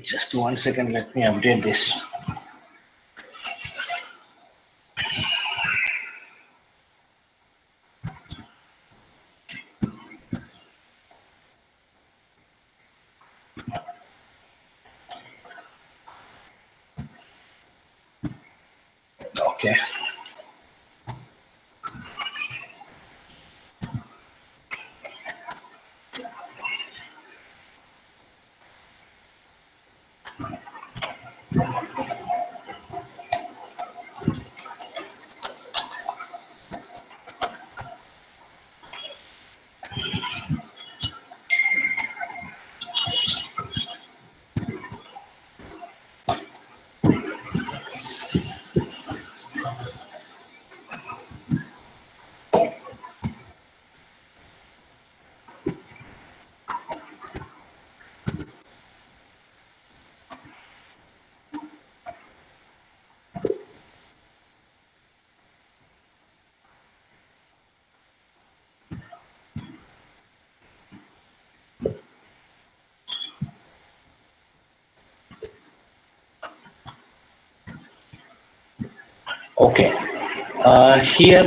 Just 1 second, let me update this. Okay. Okay. Here,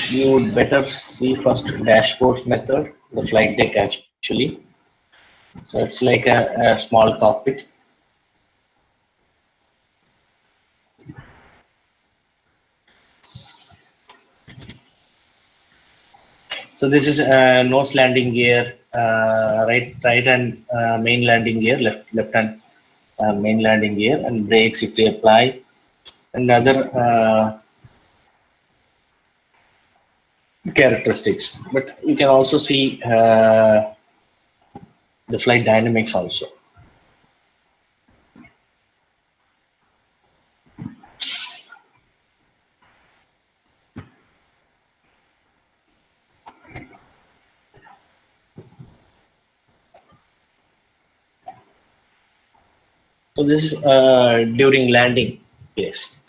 you would better see first dashboard method, the flight deck actually. So it's like a small cockpit. So this is nose landing gear, right and main landing gear, left hand main landing gear, and brakes if they apply, and other characteristics. But you can also see the flight dynamics also. So this is during landing phase.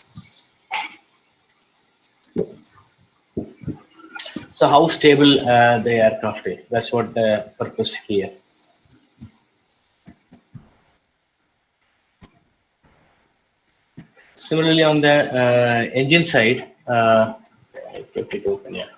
So how stable the aircraft is? That's what the purpose here. Similarly, on the engine side, I kept it open. Yeah.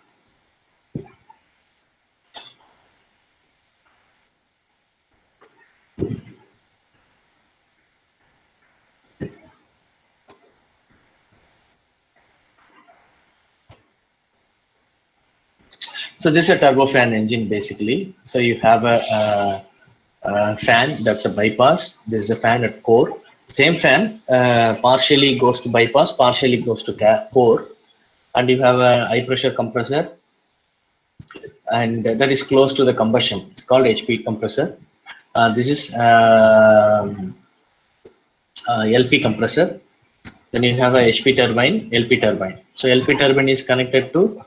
So this is a turbofan engine basically. So you have a fan that's a bypass. There's a fan at core. Same fan partially goes to bypass, partially goes to core, and you have a high pressure compressor, and that is close to the combustion. It's called HP compressor. This is LP compressor. Then you have a HP turbine, LP turbine. So LP turbine is connected to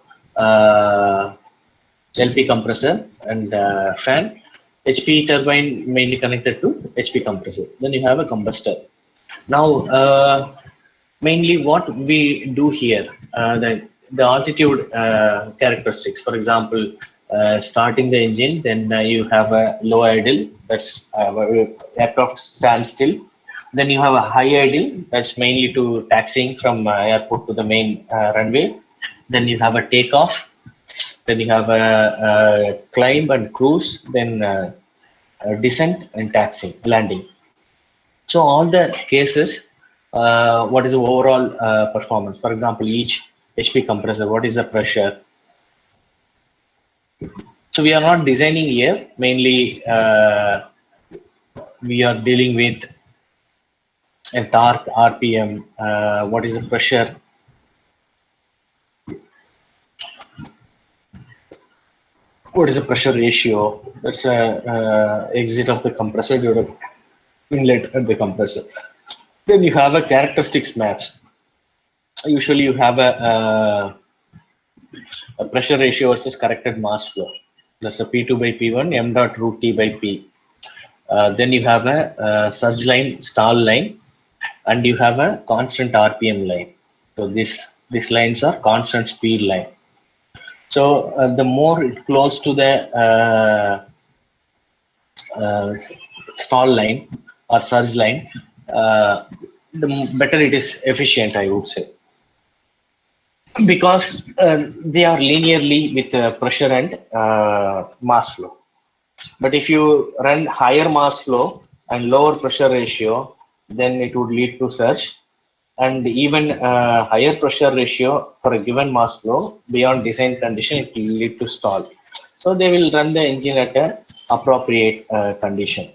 LP compressor and fan. HP turbine mainly connected to HP compressor. Then you have a combustor. Now, mainly what we do here, the altitude characteristics. For example, starting the engine, then you have a low idle. That's aircraft stands still. Then you have a high idle. That's mainly to taxiing from airport to the main runway. Then you have a takeoff. Then you have a climb and cruise, then descent and taxi, landing. So all the cases, what is the overall performance? For example, each HP compressor, what is the pressure? So we are not designing here. Mainly, we are dealing with a torque, RPM, what is the pressure? What is the pressure ratio? That's a exit of the compressor due to inlet at the compressor. Then you have a characteristics maps. Usually you have a pressure ratio versus corrected mass flow. That's a P2 by P1, m dot root T by P. Then you have a surge line, stall line, and you have a constant RPM line. So these lines are constant speed line. So the more it close to the stall line or surge line, the better it is efficient, I would say, because they are linearly with pressure and mass flow. But if you run higher mass flow and lower pressure ratio, then it would lead to surge, and even higher pressure ratio for a given mass flow beyond design condition, it will lead to stall. So they will run the engine at a appropriate condition.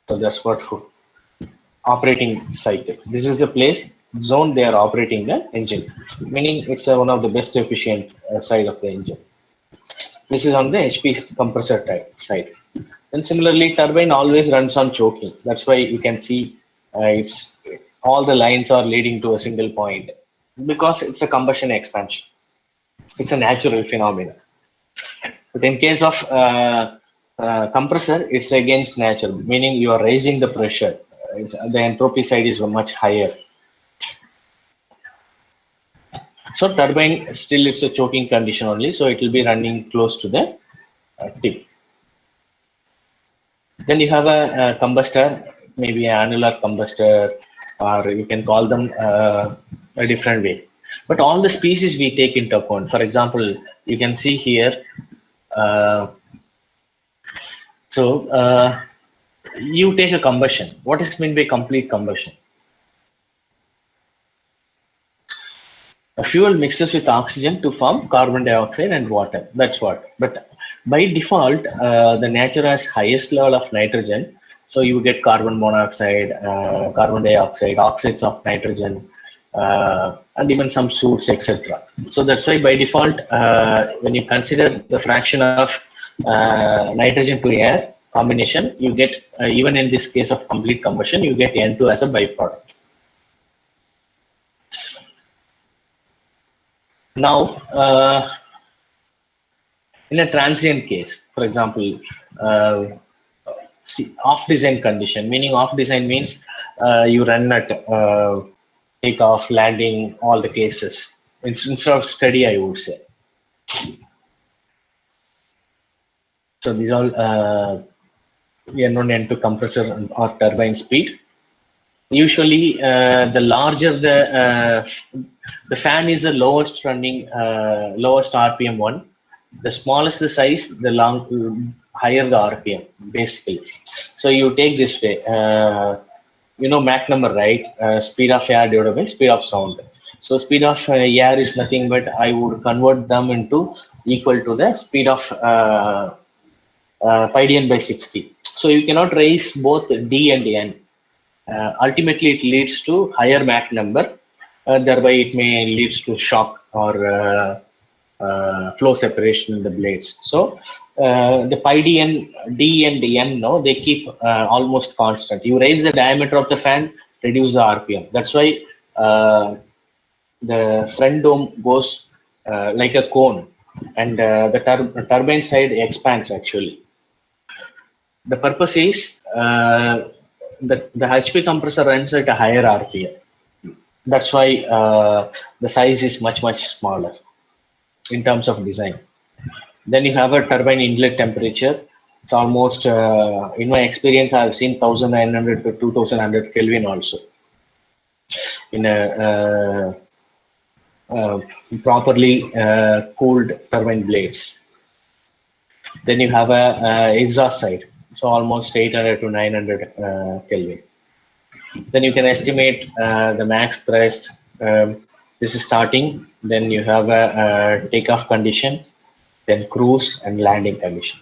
So that's what for operating cycle. This is the place zone they are operating the engine, meaning it's one of the best efficient side of the engine. This is on the HP compressor type side. And similarly, turbine always runs on choking. That's why you can see it's all the lines are leading to a single point, because it's a combustion expansion. It's a natural phenomenon. But in case of compressor, it's against nature, meaning you are raising the pressure. The entropy side is much higher. So turbine still it's a choking condition only, so it will be running close to the tip. Then you have a combustor, maybe an annular combustor, or you can call them a different way. But all the species we take into account. For example, you can see here. Uh, so you take a combustion. What is meant by complete combustion? A fuel mixes with oxygen to form carbon dioxide and water. That's what. But by default, the nature has highest level of nitrogen. So you get carbon monoxide, carbon dioxide, oxides of nitrogen, and even some soot, etc. So that's why by default, when you consider the fraction of nitrogen to air combination, you get, even in this case of complete combustion, you get N2 as a byproduct. Now, in a transient case, for example, off design condition, meaning off design means you run at takeoff, landing, all the cases. Instead of steady, I would say. So these all N1, N2 compressor or turbine speed. Usually, the larger the fan is the lowest running, lowest RPM one. The smallest the size, the higher the RPM, basically. So you take this way, you know Mach number, right? Speed of air divided by speed of sound. So speed of air is nothing but I would convert them into equal to the speed of pi d n by 60. So you cannot raise both d and n. Ultimately, it leads to higher Mach number. Thereby, it may leads to shock or flow separation in the blades. So the pi d and n, no, they keep almost constant. You raise the diameter of the fan, reduce the RPM. That's why the front dome goes like a cone, and the turbine side expands actually. The purpose is the HP compressor runs at a higher RPM. That's why the size is much smaller in terms of design. Then you have a turbine inlet temperature. It's almost, in my experience, I've seen 1900 to 2100 Kelvin also in a properly cooled turbine blades. Then you have a exhaust side, so almost 800 to 900 Kelvin. Then you can estimate the max thrust. This is starting. Then you have a takeoff condition, then cruise and landing condition.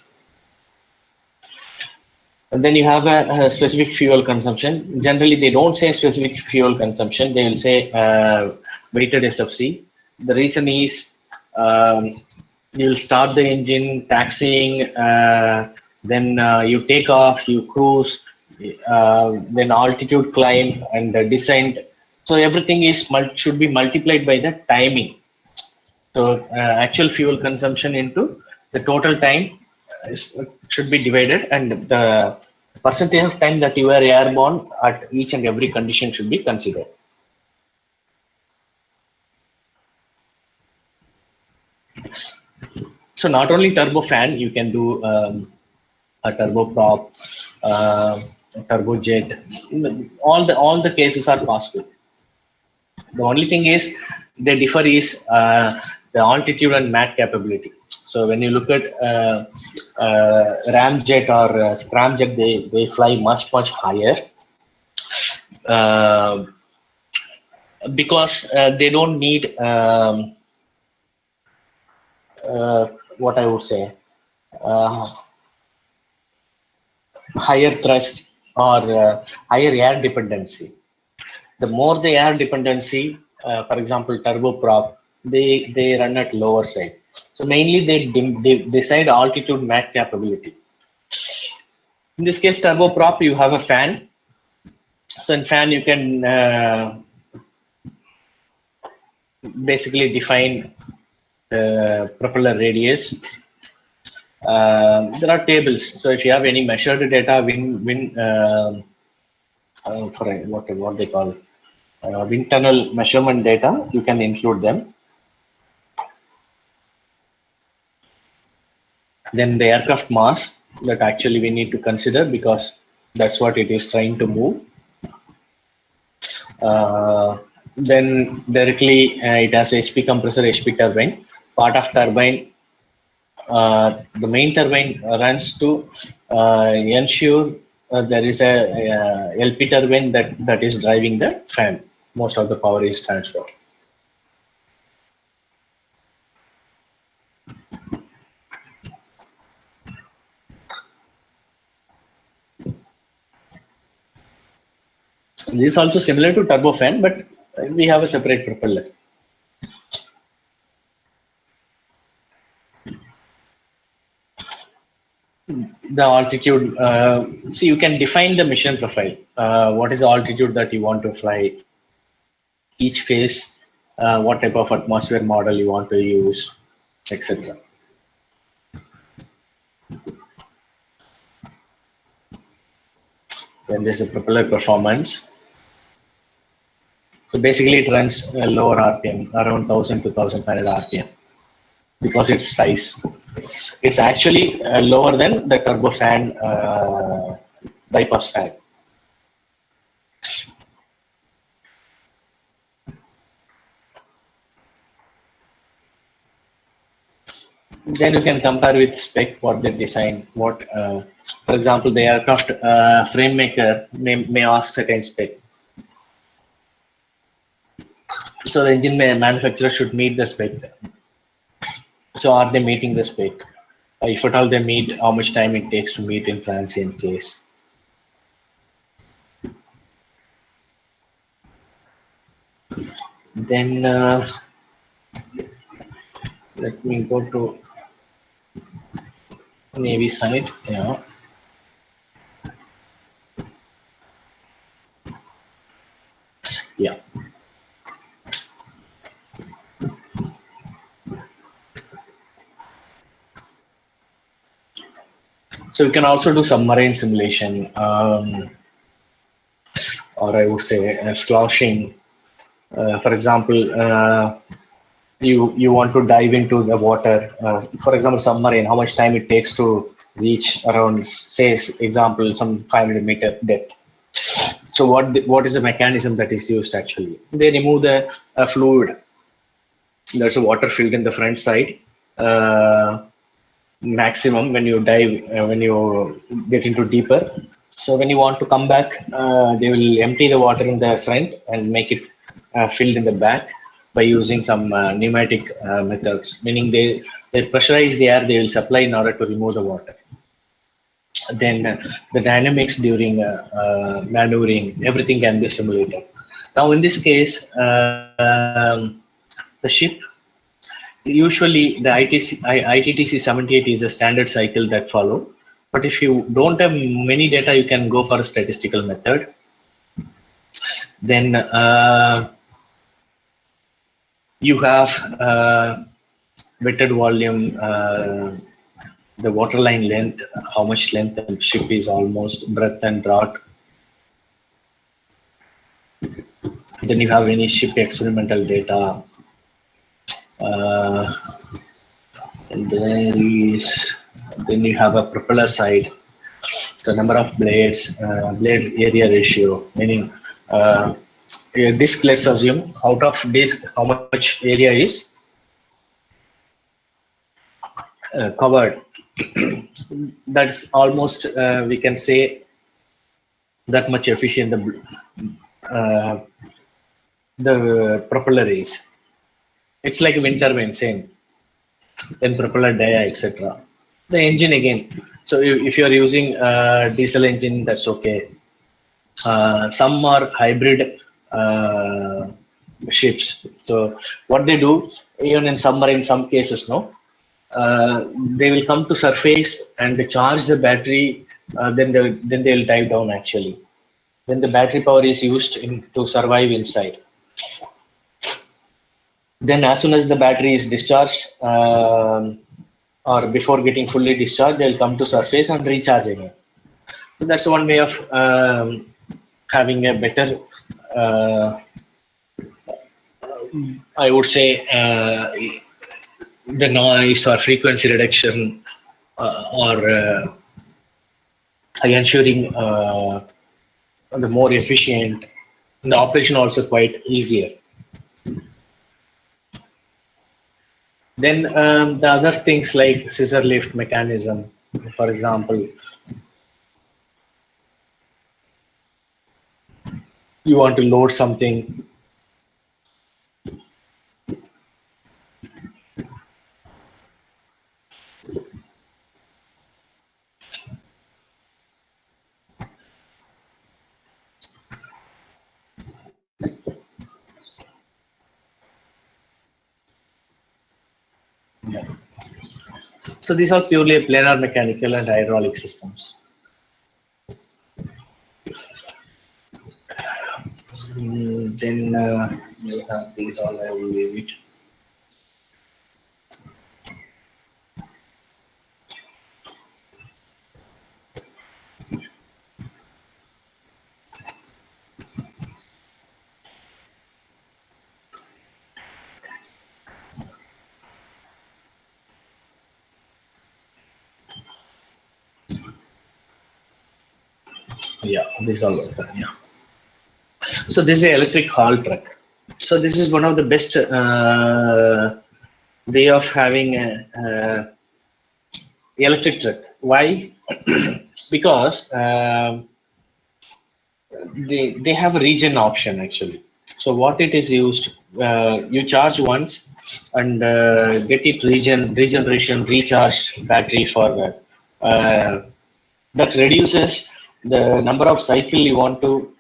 And then you have a specific fuel consumption. Generally, they don't say specific fuel consumption. They will say weighted SFC. The reason is you'll start the engine, taxiing, then you take off, you cruise, then altitude climb and descent. So everything is should be multiplied by the timing. So actual fuel consumption into the total time should be divided, and the percentage of time that you are airborne at each and every condition should be considered. So not only turbofan, you can do a turboprop, turbojet. All the cases are possible. The only thing is they differ is the altitude and Mach capability. So when you look at ramjet or scramjet, they fly much higher because they don't need what I would say higher thrust or higher air dependency. The more the air dependency, for example, turboprop, they run at lower side. So mainly they decide altitude Mach capability. In this case, turboprop, you have a fan. So in fan, you can basically define the propeller radius. There are tables. So if you have any measured data, for what they call wind tunnel measurement data, you can include them. Then the aircraft mass that actually we need to consider because that's what it is trying to move. Then directly it has HP compressor, HP turbine. Part of turbine, the main turbine runs to ensure there is a LP turbine that is driving the fan. Most of the power is transferred. This is also similar to turbofan, but we have a separate propeller. The altitude, see, you can define the mission profile. What is the altitude that you want to fly? Each phase, what type of atmosphere model you want to use, etc. Then there's a propeller performance. So basically it runs lower RPM, around 1000 to 1500 RPM because its size. It's actually lower than the turbofan bypass fan. Then you can compare with spec what they design. What, for example, the aircraft frame maker may ask certain spec. So the engine manufacturer should meet the spec. So are they meeting the spec? If at all they meet, how much time it takes to meet in transient case? Then let me go to Navy side. Yeah. Yeah. So we can also do submarine simulation, or I would say sloshing. For example, you want to dive into the water. For example, submarine. How much time it takes to reach around, say, example, some 500-meter depth. So what is the mechanism that is used actually? They remove the fluid. There's a water filled in the front side. Maximum when you dive, when you get into deeper. So when you want to come back, they will empty the water in the front and make it filled in the back by using some pneumatic methods, meaning they pressurize the air they will supply in order to remove the water. Then the dynamics during maneuvering, everything can be simulated. Now in this case, the ship, usually the ITTC 78 is a standard cycle that follow. But if you don't have many data, you can go for a statistical method. Then you have wetted volume, the waterline length, how much length the ship is, almost breadth and draught. Then you have any ship experimental data. And then you have a propeller side. So number of blades, blade area ratio, meaning a disc, let's assume, out of disc, how much area is covered. That's almost, we can say, that much efficient the propeller is. It's like a wind turbine, same. Then propeller dia, etc. The engine again. So if you are using diesel engine, that's okay. Some are hybrid ships. So what they do, even in submarine, in some cases, no, they will come to surface and they charge the battery. Then they'll dive down actually. Then the battery power is used to survive inside. Then as soon as the battery is discharged, or before getting fully discharged, they'll come to surface and recharge again. So that's one way of having a better, I would say, the noise or frequency reduction, or ensuring the more efficient The operation also quite easier. Then the other things like scissor lift mechanism, for example, you want to load something. So these are purely planar mechanical and hydraulic systems. Then we have these all. I will leave it. Yeah, these all work. Yeah. So this is an electric haul truck. So this is one of the best way of having a electric truck. Why? Because they have a regen option actually. So what it is used, you charge once and get it regeneration recharge battery for that reduces the number of cycle you want to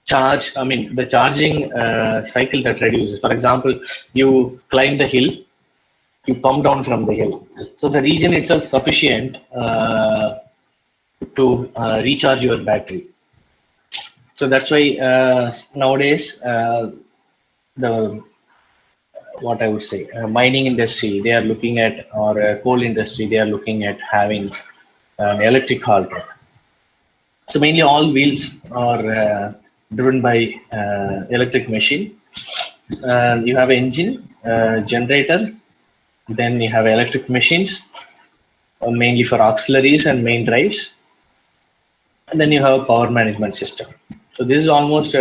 charge. I mean the charging cycle that reduces. For example, you climb the hill, you come down from the hill. So the region itself sufficient to recharge your battery. So that's why nowadays the what I would say mining industry they are looking at, or coal industry they are looking at having an electric haul truck. So mainly all wheels are driven by electric machine. You have engine, generator, then you have electric machines, mainly for auxiliaries and main drives, and then you have a power management system. So this is almost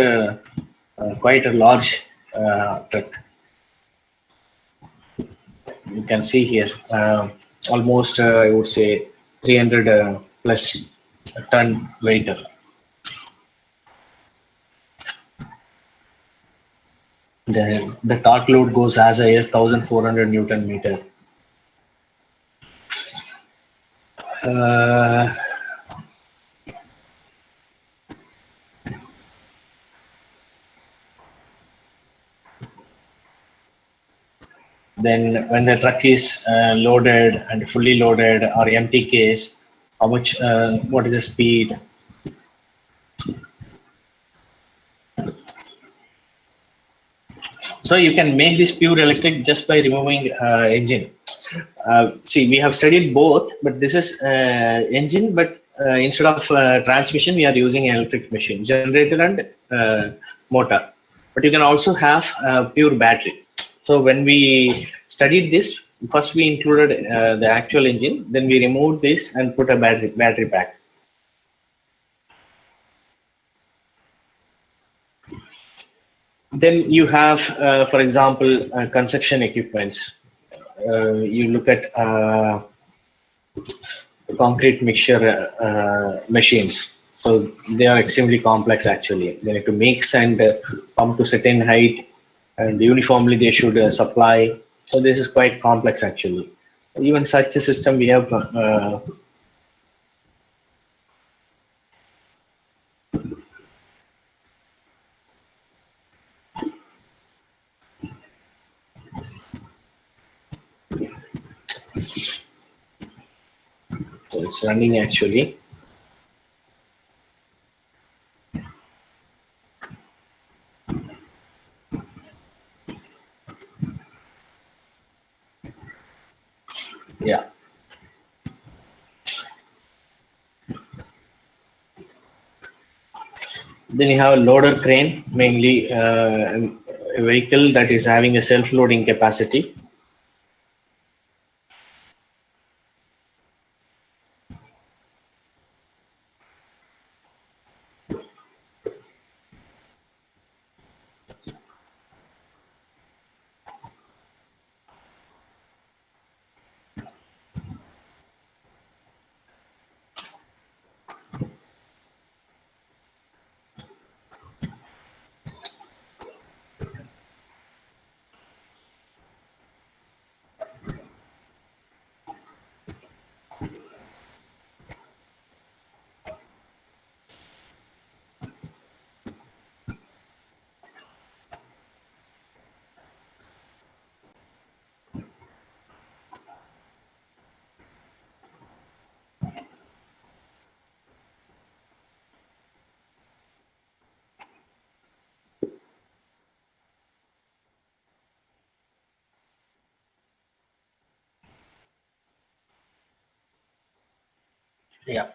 quite a large truck. You can see here almost I would say 300 plus ton weight. The torque load goes as high as 1400 Newton meter. Uh, then when the truck is loaded and fully loaded or empty case, how much, what is the speed? So you can make this pure electric just by removing engine. See, we have studied both, but this is engine, but instead of transmission, we are using electric machine, generator and motor. But you can also have pure battery. So when we studied this, first we included the actual engine, then we removed this and put a battery pack. Then you have, for example, construction equipments. You look at concrete mixture machines. So they are extremely complex actually. They need to mix and pump to certain height, and uniformly they should supply. So this is quite complex actually. Even such a system we have. So it's running actually. Yeah. Then you have a loader crane, mainly a vehicle that is having a self-loading capacity. Yeah.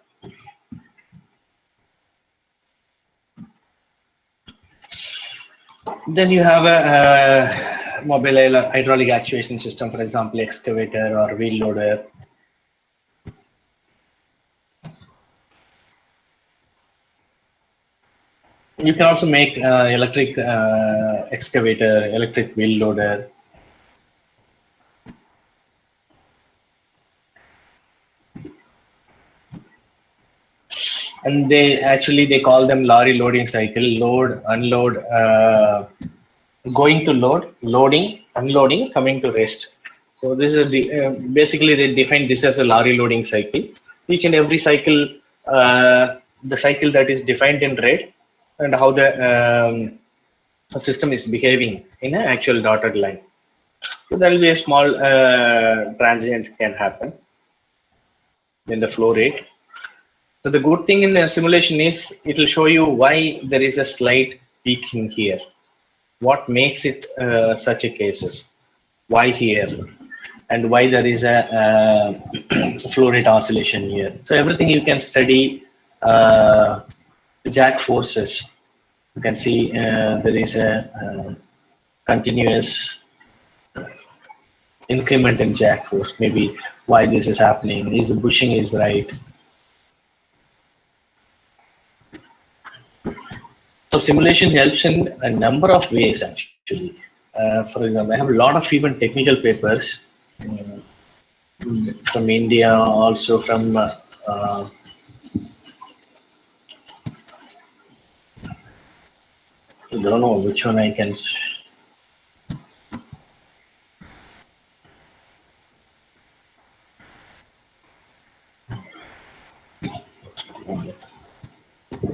Then you have a mobile hydraulic actuation system, for example, excavator or wheel loader. You can also make electric excavator, electric wheel loader. And they call them lorry loading cycle, load, unload, going to load, loading, unloading, coming to rest. So this is basically they define this as a lorry loading cycle. Each and every cycle, the cycle that is defined in red, and how the system is behaving in an actual dotted line. So there will be a small transient can happen in the flow rate. So the good thing in the simulation is it will show you why there is a slight peak in here. What makes it such a cases? Why here? And why there is a flow rate oscillation here? So everything you can study jack forces. You can see there is a continuous increment in jack force. Maybe why this is happening? Is the bushing is right? So simulation helps in a number of ways actually. For example, I have a lot of even technical papers from India, also from I don't know which one I can.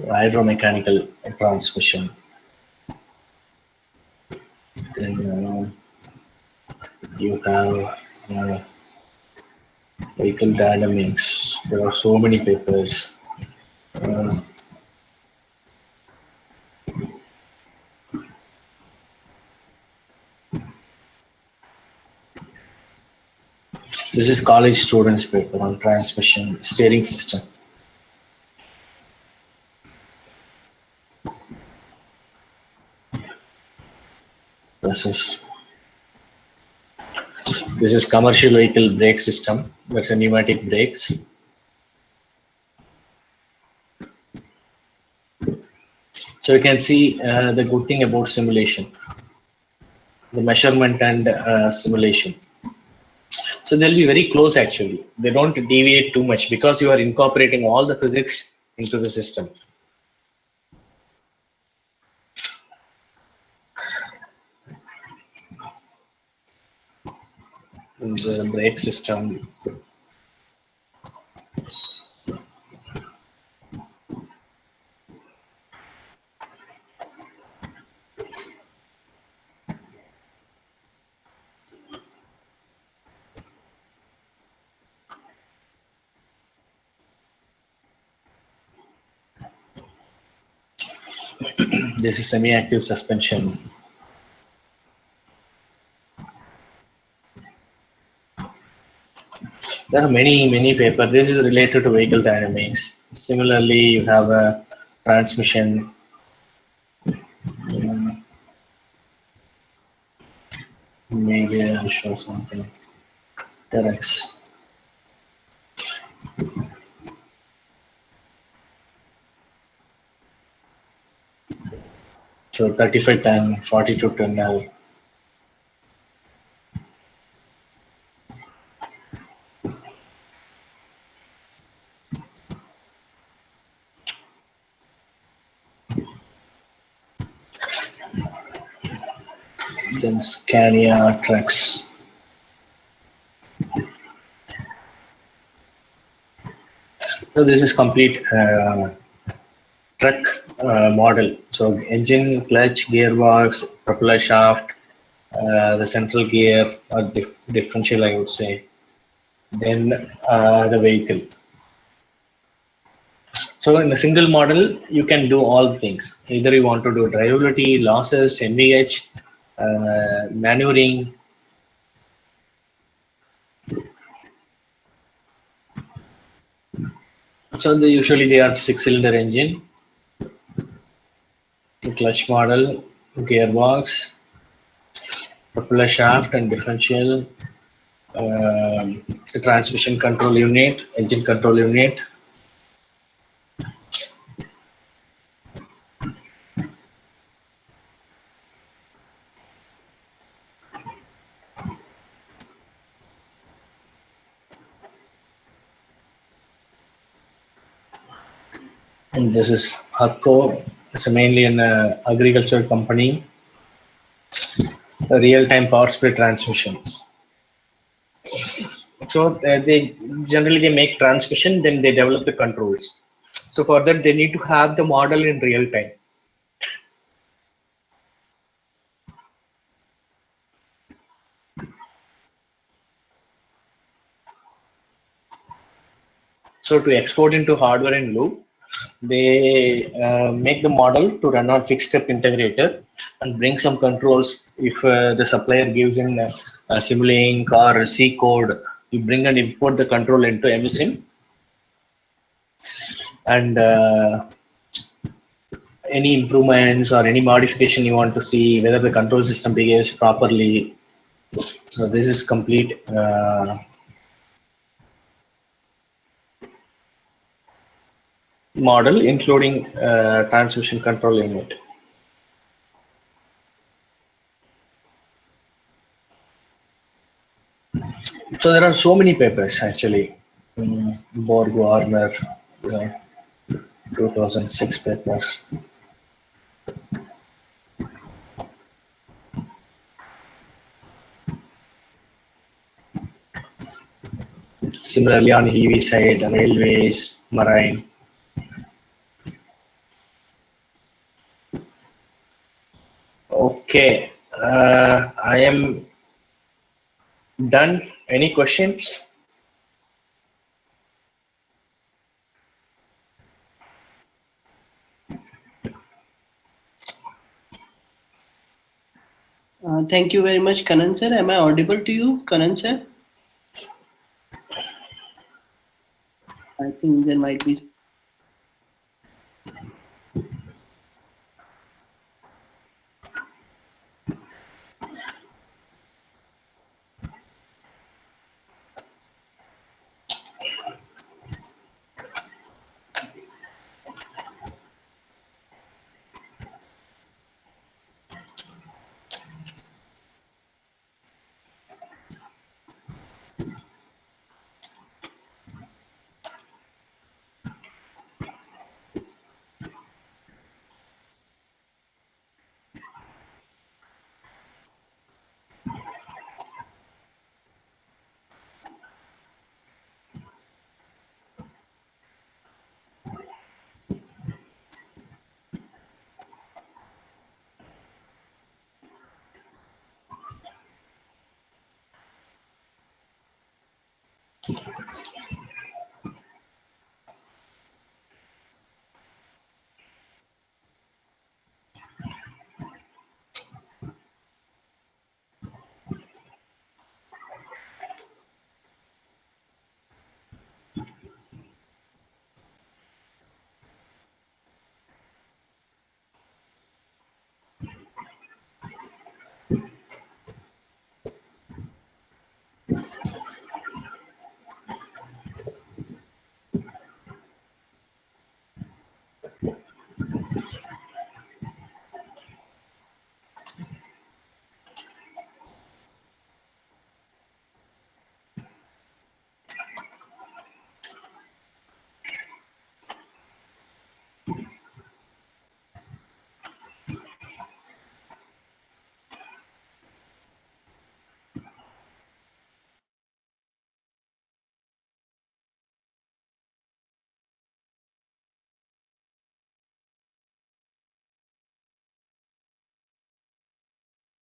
Hydromechanical transmission. Then you have vehicle dynamics. There are so many papers. Uh, this is college students paper on transmission steering system. This is commercial vehicle brake system. That's a pneumatic brakes. So you can see the good thing about simulation, the measurement and simulation. So they'll be very close actually. They don't deviate too much because you are incorporating all the physics into the system. In the brake system. This is semi-active suspension. There are many papers. This is related to vehicle dynamics. Similarly, you have a transmission. Maybe I'll show something. Directs. So 35 ton, 42 tunnel. Then Scania trucks. So this is complete truck model. So engine, clutch, gearbox, propeller shaft, the central gear or differential, I would say. Then the vehicle. So in a single model, you can do all things. Either you want to do drivability, losses, NVH, maneuvering. So usually they are six-cylinder engine, clutch model, gearbox, propeller shaft and differential, the transmission control unit, engine control unit. And this is Hakko. It's mainly an agricultural company, a real-time power split transmission. So they generally they make transmission, then they develop the controls. So for that they need to have the model in real time. So to export into hardware in loop, they make the model to run on fixed step integrator and bring some controls. If the supplier gives in a Simulink or a C code, you bring and import the control into MSIM, and any improvements or any modification you want to see, whether the control system behaves properly. So this is complete model, including transmission control unit. So there are so many papers actually. Borg Warner, 2006 papers. Similarly, on EV side, railways, marine. Okay, I am done. Any questions? Thank you very much, Kanan sir. Am I audible to you, Kanan sir? I think there might be.